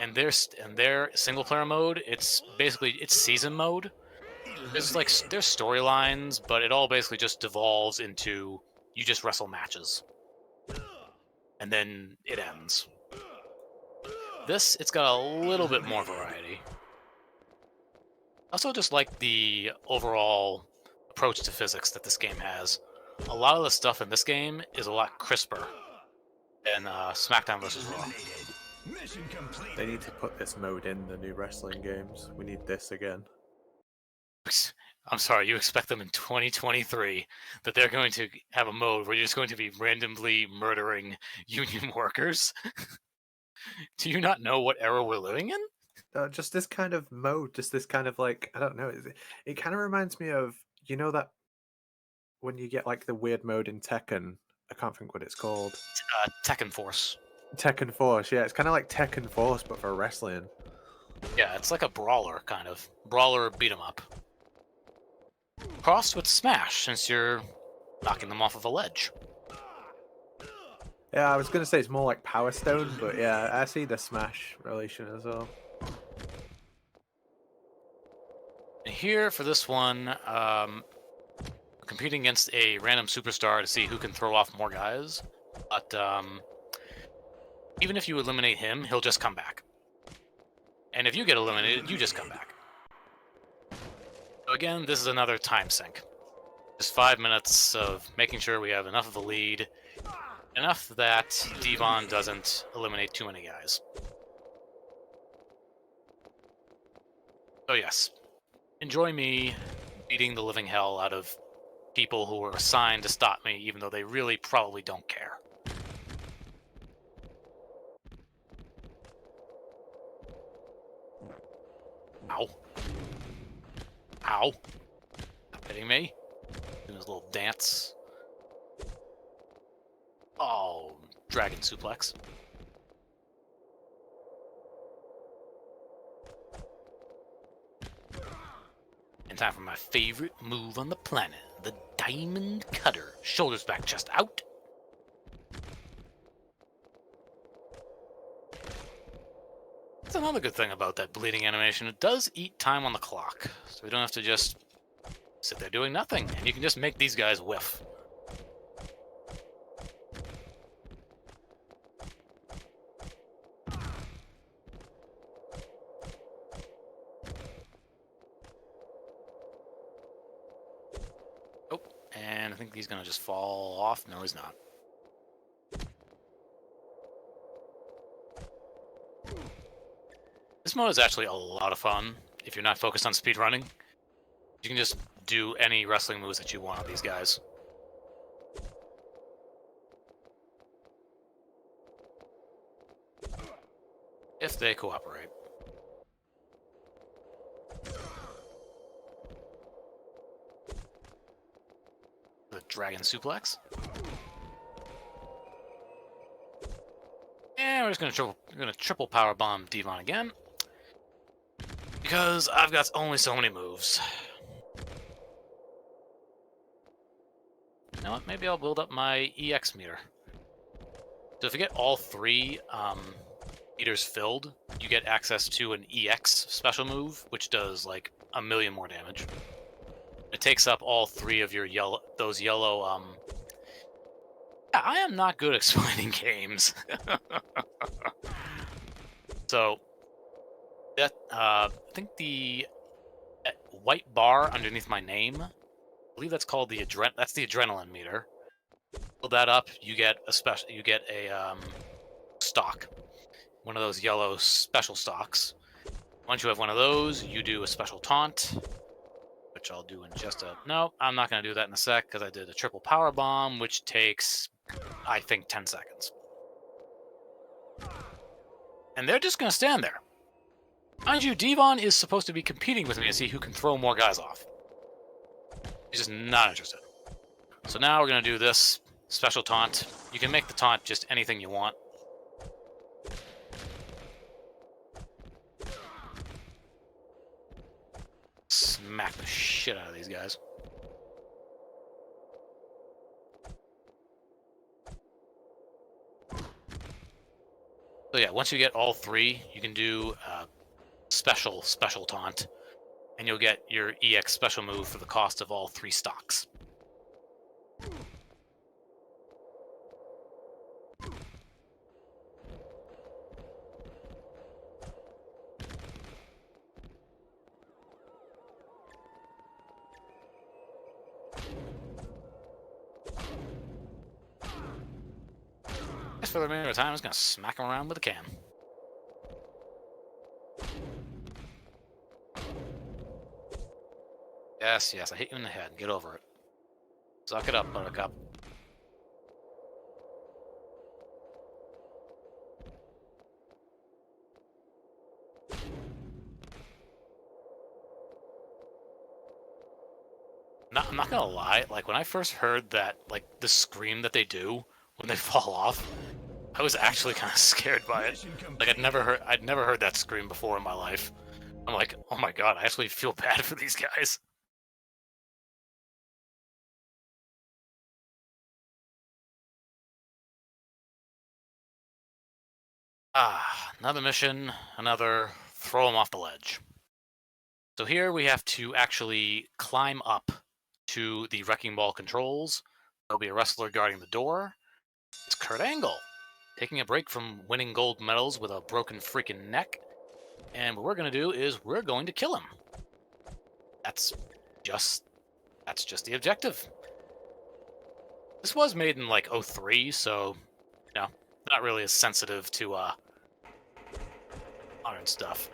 And their single player mode, it's season mode. There's storylines, but it all basically just devolves into you just wrestle matches. And then it ends. This, it's got a little bit more variety. I also just like the overall approach to physics that this game has. A lot of the stuff in this game is a lot crisper than SmackDown vs. Raw. Mission completed. They need to put this mode in the new wrestling games. We need this again. I'm sorry, you expect them in 2023 that they're going to have a mode where you're just going to be randomly murdering union workers? Do you not know what era we're living in? Just this kind of mode, just this kind of I don't know. It kind of reminds me of, that when you get the weird mode in Tekken. I can't think what it's called. Tekken Force. Tekken Force, yeah. It's kind of like Tekken Force, but for wrestling. Yeah, it's like a brawler, kind of. Brawler beat 'em up. Crossed with Smash, since you're knocking them off of a ledge. Yeah, I was going to say it's more like Power Stone, but yeah, I see the Smash relation as well. And here, for this one, we're competing against a random superstar to see who can throw off more guys. But even if you eliminate him, he'll just come back. And if you get eliminated, you just come back. So again, this is another time sink. Just 5 minutes of making sure we have enough of a lead. Enough that Devon doesn't eliminate too many guys. So yes, enjoy me beating the living hell out of people who were assigned to stop me, even though they really probably don't care. Ow. Ow. Stop hitting me. Doing his little dance. Oh, dragon suplex. And time for my favorite move on the planet, the Diamond Cutter. Shoulders back, chest out. That's another good thing about that bleeding animation. It does eat time on the clock, so we don't have to just sit there doing nothing, and you can just make these guys whiff. Oh, and I think he's gonna just fall off. No, he's not. This mode is actually a lot of fun if you're not focused on speedrunning. You can just do any wrestling moves that you want on these guys. If they cooperate. The dragon suplex. And we're just gonna triple power bomb Devon again. Because I've got only so many moves. You know what? Maybe I'll build up my EX meter. So if you get all three meters filled, you get access to an EX special move, which does like 1,000,000 more damage. It takes up all three of your yellow. Yeah, I am not good at explaining games. So that I think that white bar underneath my name, I believe that's called the adrenaline meter. Build that up, you get a stock, one of those yellow special stocks. Once you have one of those, you do a special taunt, which I'll do in just a... No, I'm not going to do that in a sec, because I did a triple power bomb, which takes, I think, 10 seconds. And they're just going to stand there. Mind you, Devon is supposed to be competing with me to see who can throw more guys off. He's just not interested. So now we're going to do this special taunt. You can make the taunt just anything you want. Smack the shit out of these guys. So yeah, once you get all three, you can do special taunt, and you'll get your EX special move for the cost of all three stocks. Just for the remainder of the time, I'm just gonna smack him around with a can. Yes, I hit you in the head. Get over it. Suck it up, buttercup. I'm not gonna lie, like, when I first heard that, like, the scream that they do when they fall off, I was actually kind of scared by it. Like, I'd never heard that scream before in my life. I'm like, oh my god, I actually feel bad for these guys. Ah, another mission, another throw them off the ledge. So here we have to actually climb up to the wrecking ball controls. There'll be a wrestler guarding the door. It's Kurt Angle, taking a break from winning gold medals with a broken freaking neck. And what we're going to do is we're going to kill him. That's just the objective. This was made in like 03, so, you know, not really as sensitive to modern stuff.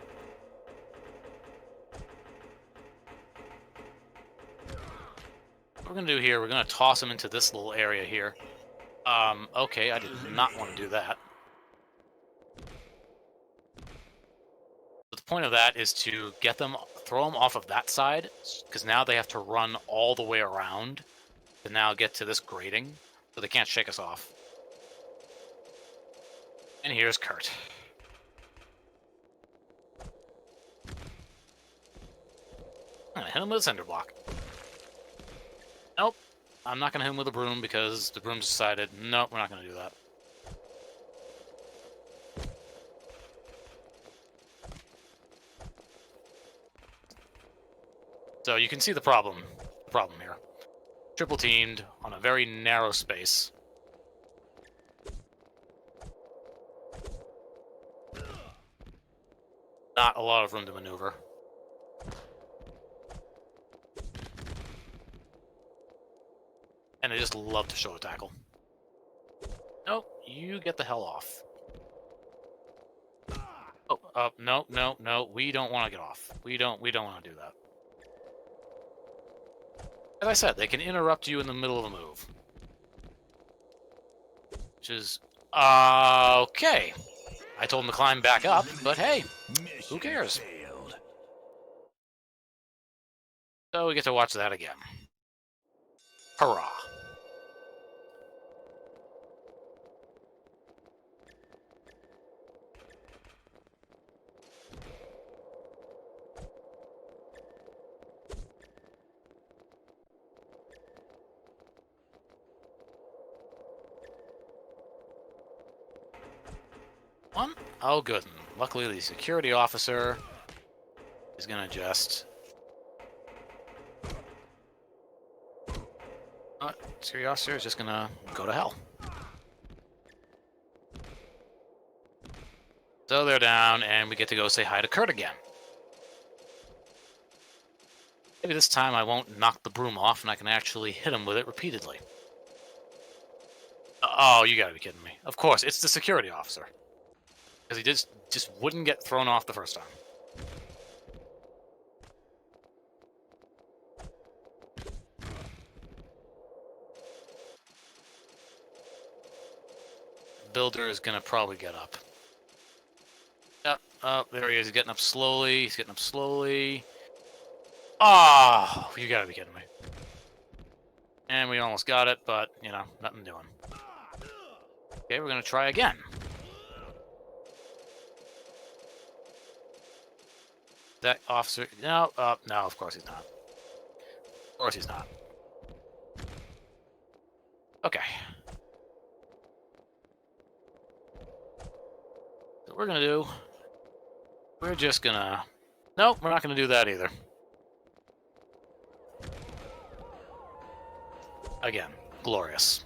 What we're going to do here, we're going to toss him into this little area here. Okay, I did not want to do that. But the point of that is to get them, throw them off of that side, because now they have to run all the way around to now get to this grating, so they can't shake us off. And here's Kurt. I'm gonna hit him with a cinder block. Nope. I'm not gonna hit him with a broom because the broom's decided, nope, we're not gonna do that. So you can see the problem here. Triple teamed on a very narrow space. Not a lot of room to maneuver. And they just love to show a tackle. Nope, you get the hell off. Oh, no, no, no. We don't want to get off. We don't want to do that. As I said, they can interrupt you in the middle of a move. Which is... okay. I told him to climb back up, but hey, who cares? Failed. So we get to watch that again. Hurrah. One? Oh, good. Luckily, the security officer is gonna just... security officer is just gonna go to hell. So they're down, and we get to go say hi to Kurt again. Maybe this time I won't knock the broom off, and I can actually hit him with it repeatedly. Oh, you gotta be kidding me. Of course, it's the security officer. Because he just wouldn't get thrown off the first time. Builder is gonna probably get up. Yep, oh, there he is. He's getting up slowly. He's getting up slowly. Oh, you gotta be kidding me. And we almost got it, but, you know, nothing doing. Okay, we're gonna try again. That officer... No, no, of course he's not. Of course he's not. Okay. So what we're gonna do... We're just gonna... Nope, we're not gonna do that either. Again, glorious.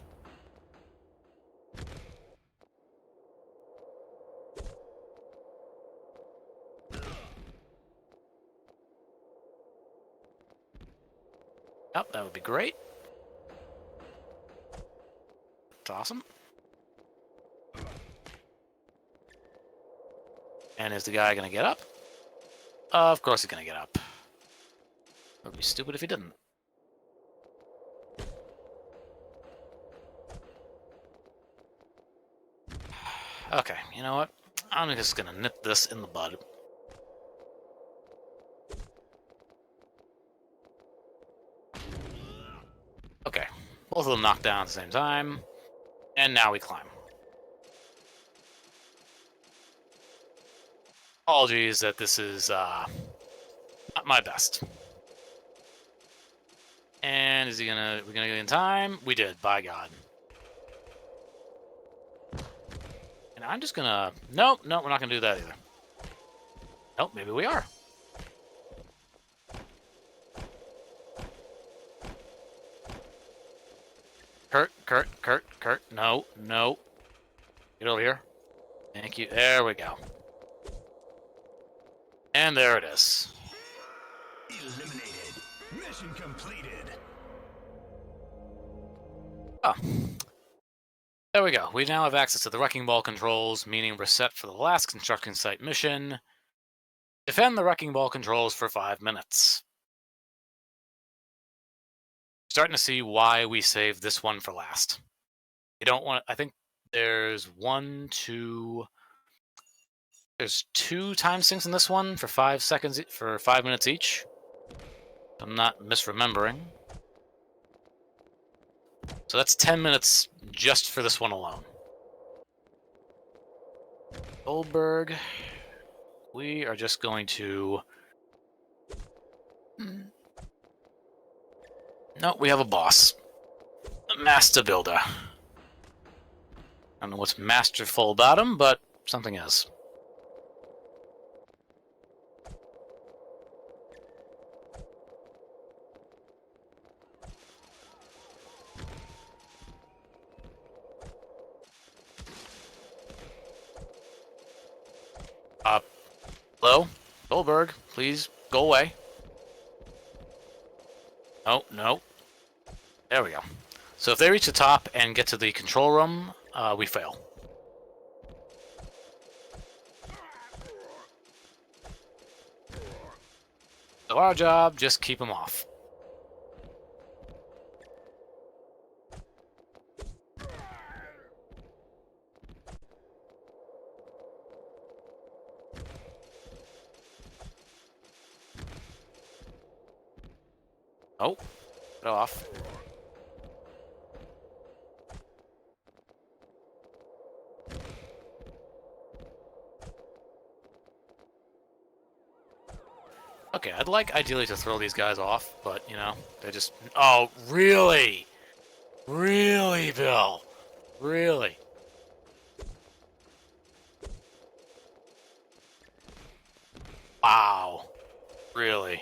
Yep, that would be great. That's awesome. And is the guy gonna get up? Of course he's gonna get up. It would be stupid if he didn't. Okay, you know what? I'm just gonna nip this in the bud. Okay, both of them knocked down at the same time. And now we climb. Apologies that this is not my best. And is he gonna... We're gonna get in time? We did, by God. And I'm just gonna... Nope, nope, we're not gonna do that either. Nope, maybe we are. Kurt. No, no. Get over here. Thank you. There we go. And there it is. Eliminated. Mission completed. Oh. There we go. We now have access to the Wrecking Ball controls, meaning we're set for the last construction site mission. Defend the Wrecking Ball controls for 5 minutes. Starting to see why we saved this one for last. You don't want... I think there's there's 2 time sinks in this one for 5 seconds, for 5 minutes each. I'm not misremembering. So that's 10 minutes just for this one alone. Goldberg. We are just going to... No, we have a boss. A master builder. I don't know what's masterful about him, but something is. Hello? Goldberg, please go away. Oh, no. There we go. So if they reach the top and get to the control room, we fail. So our job, just keep them off. Oh, get off. Okay, I'd like ideally to throw these guys off, but, you know, they just... Oh, really? Really, Bill? Really? Wow. Really?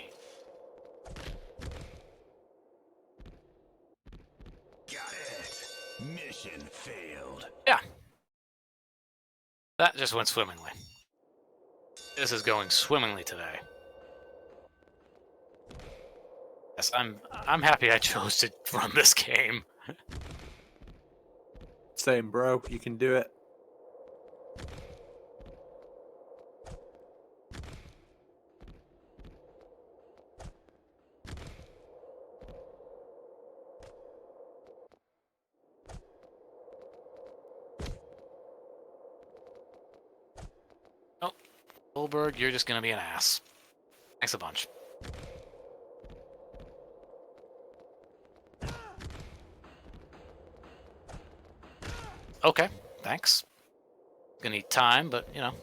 Got it. Mission failed. Yeah. That just went swimmingly. This is going swimmingly today. Yes, I'm happy I chose to run this game. Same, bro. You can do it. Oh, Goldberg, you're just gonna be an ass. Thanks a bunch. Okay, thanks. Gonna need time, but, you know.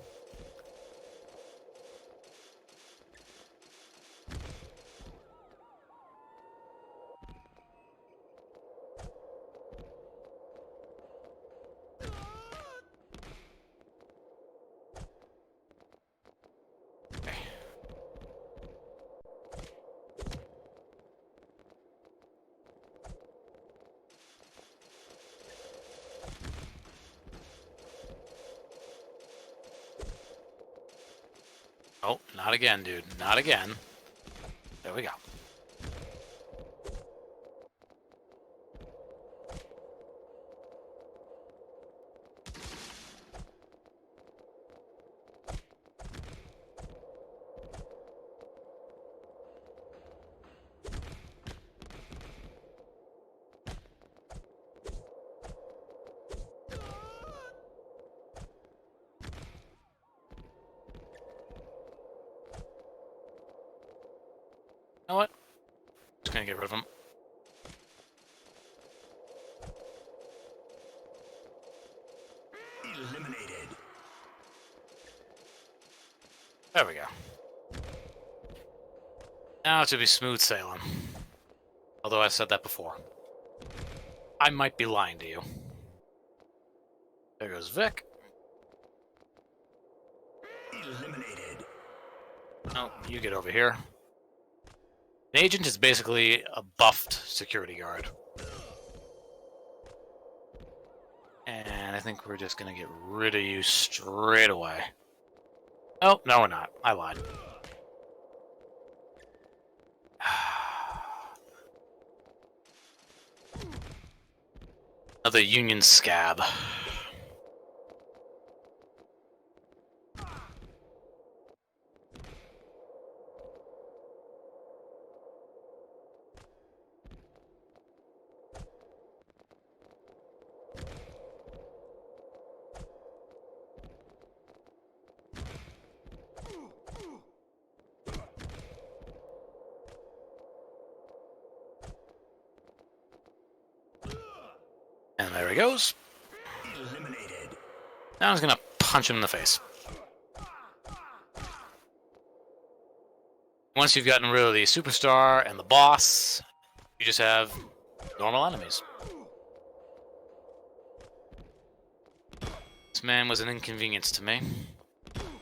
Okay. Oh, not again, dude. Not again. There we go. You know what? Just gonna get rid of him. Eliminated. There we go. Now it should be smooth sailing. Although I said that before. I might be lying to you. There goes Vic. Eliminated. Oh, you get over here. An agent is basically a buffed security guard. And I think we're just gonna get rid of you straight away. Oh, no we're not. I lied. Another Union scab. And there he goes. Eliminated. Now I'm just gonna punch him in the face. Once you've gotten rid of the superstar and the boss, you just have normal enemies. This man was an inconvenience to me,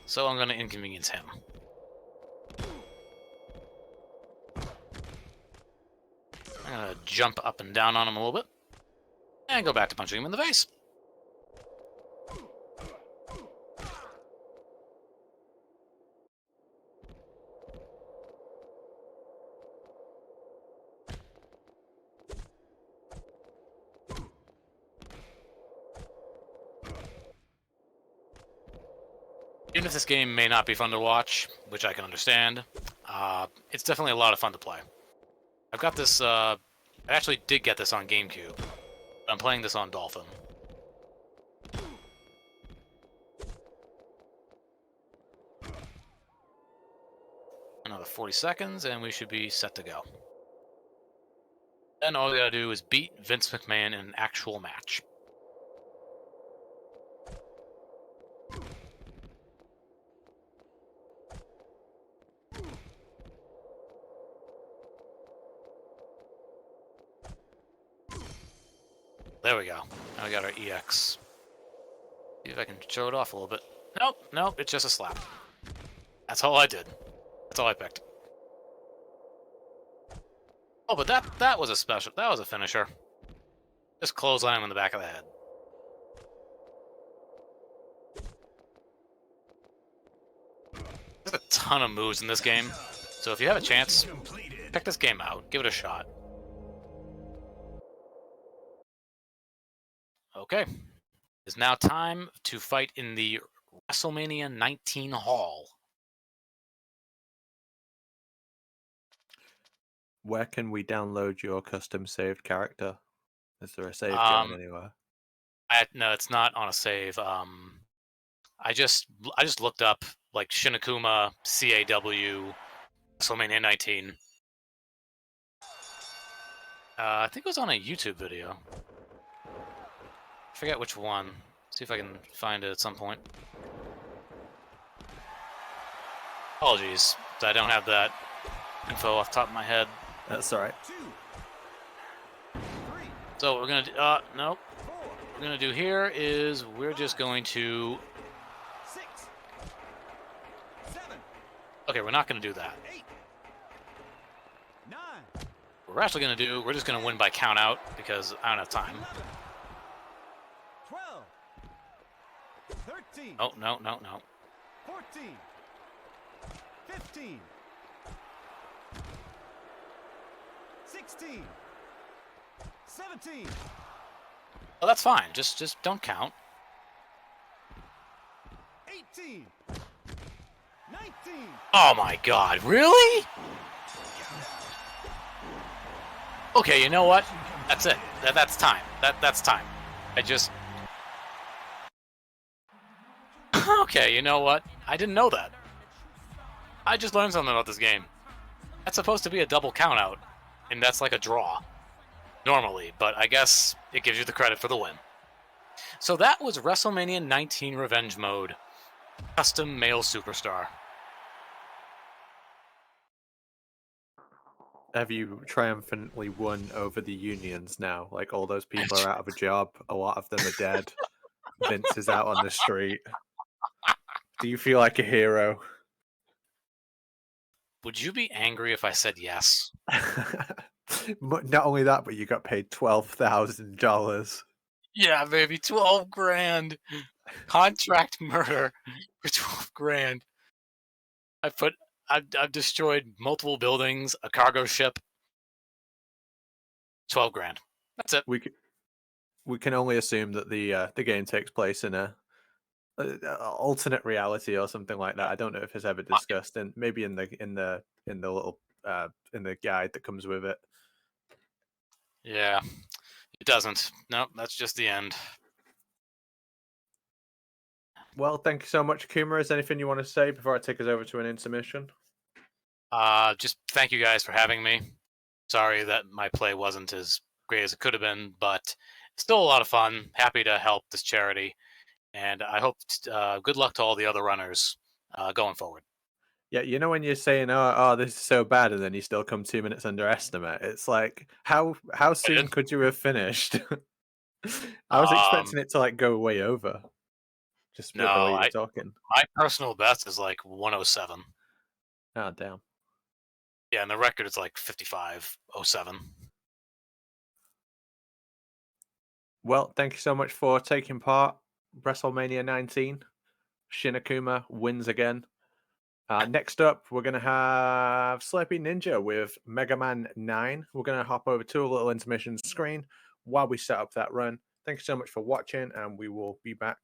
so I'm gonna inconvenience him. I'm gonna jump up and down on him a little bit, and go back to punching him in the face. Even if this game may not be fun to watch, which I can understand, it's definitely a lot of fun to play. I've got this, I actually did get this on GameCube. I'm playing this on Dolphin. Another 40 seconds, and we should be set to go. Then all we gotta do is beat Vince McMahon in an actual match. There we go. Now we got our EX. See if I can show it off a little bit. Nope, it's just a slap. That's all I did. That's all I picked. Oh, but that was a special. That was a finisher. Just clothesline him in the back of the head. There's a ton of moves in this game, so if you have a chance, check this game out. Give it a shot. Okay. It's now time to fight in the WrestleMania 19 Hall. Where can we download your custom saved character? Is there a save going anywhere? No, it's not on a save. I just looked up like Shinakuma CAW WrestleMania 19. I think it was on a YouTube video. I forget which one. See if I can find it at some point. Apologies, I don't have that info off the top of my head. That's all right. So what we're gonna do, nope. What we're gonna do here is we're just going to. Okay, we're not gonna do that. What we're actually gonna do, we're just gonna win by count out because I don't have time. 12, 13, Oh, no. 14, 15, 16, 17, Oh, that's fine. Just don't count. 18, 19. Oh my God, really? Okay, you know what? That's it. That's time. That's time. I just. Okay, you know what? I didn't know that. I just learned something about this game. That's supposed to be a double count out, and that's like a draw. Normally, but I guess it gives you the credit for the win. So that was WrestleMania 19 Revenge Mode. Custom Male Superstar. Have you triumphantly won over the unions now? Like, all those people are out of a job. A lot of them are dead. Vince is out on the street. Do you feel like a hero? Would you be angry if I said yes? Not only that, but you got paid $12,000. Yeah, baby, 12 grand. Contract murder for 12 grand. I've destroyed multiple buildings, a cargo ship. 12 grand. That's it. We can only assume that the game takes place in a alternate reality or something like that. I don't know if it's ever discussed, and maybe in the little in the guide that comes with it. Yeah, it doesn't. Nope, that's just the end. Well, thank you so much, Akuma. Is there anything you want to say before I take us over to an intermission? Just thank you guys for having me. Sorry that my play wasn't as great as it could have been, but still a lot of fun. Happy to help this charity, and I hope good luck to all the other runners going forward. Yeah, you know when you're saying, "Oh, this is so bad," and then you still come 2 minutes under estimate. It's like, how soon could you have finished? I was expecting it to like go way over. Just with the way you're talking. My personal best is like 107. Oh, damn. Yeah, and the record is like 55:07. Well, thank you so much for taking part. WrestleMania 19. Shin Akuma wins again. Next up, we're going to have Slurpee Ninja with Mega Man 9. We're going to hop over to a little intermission screen while we set up that run. Thank you so much for watching, and we will be back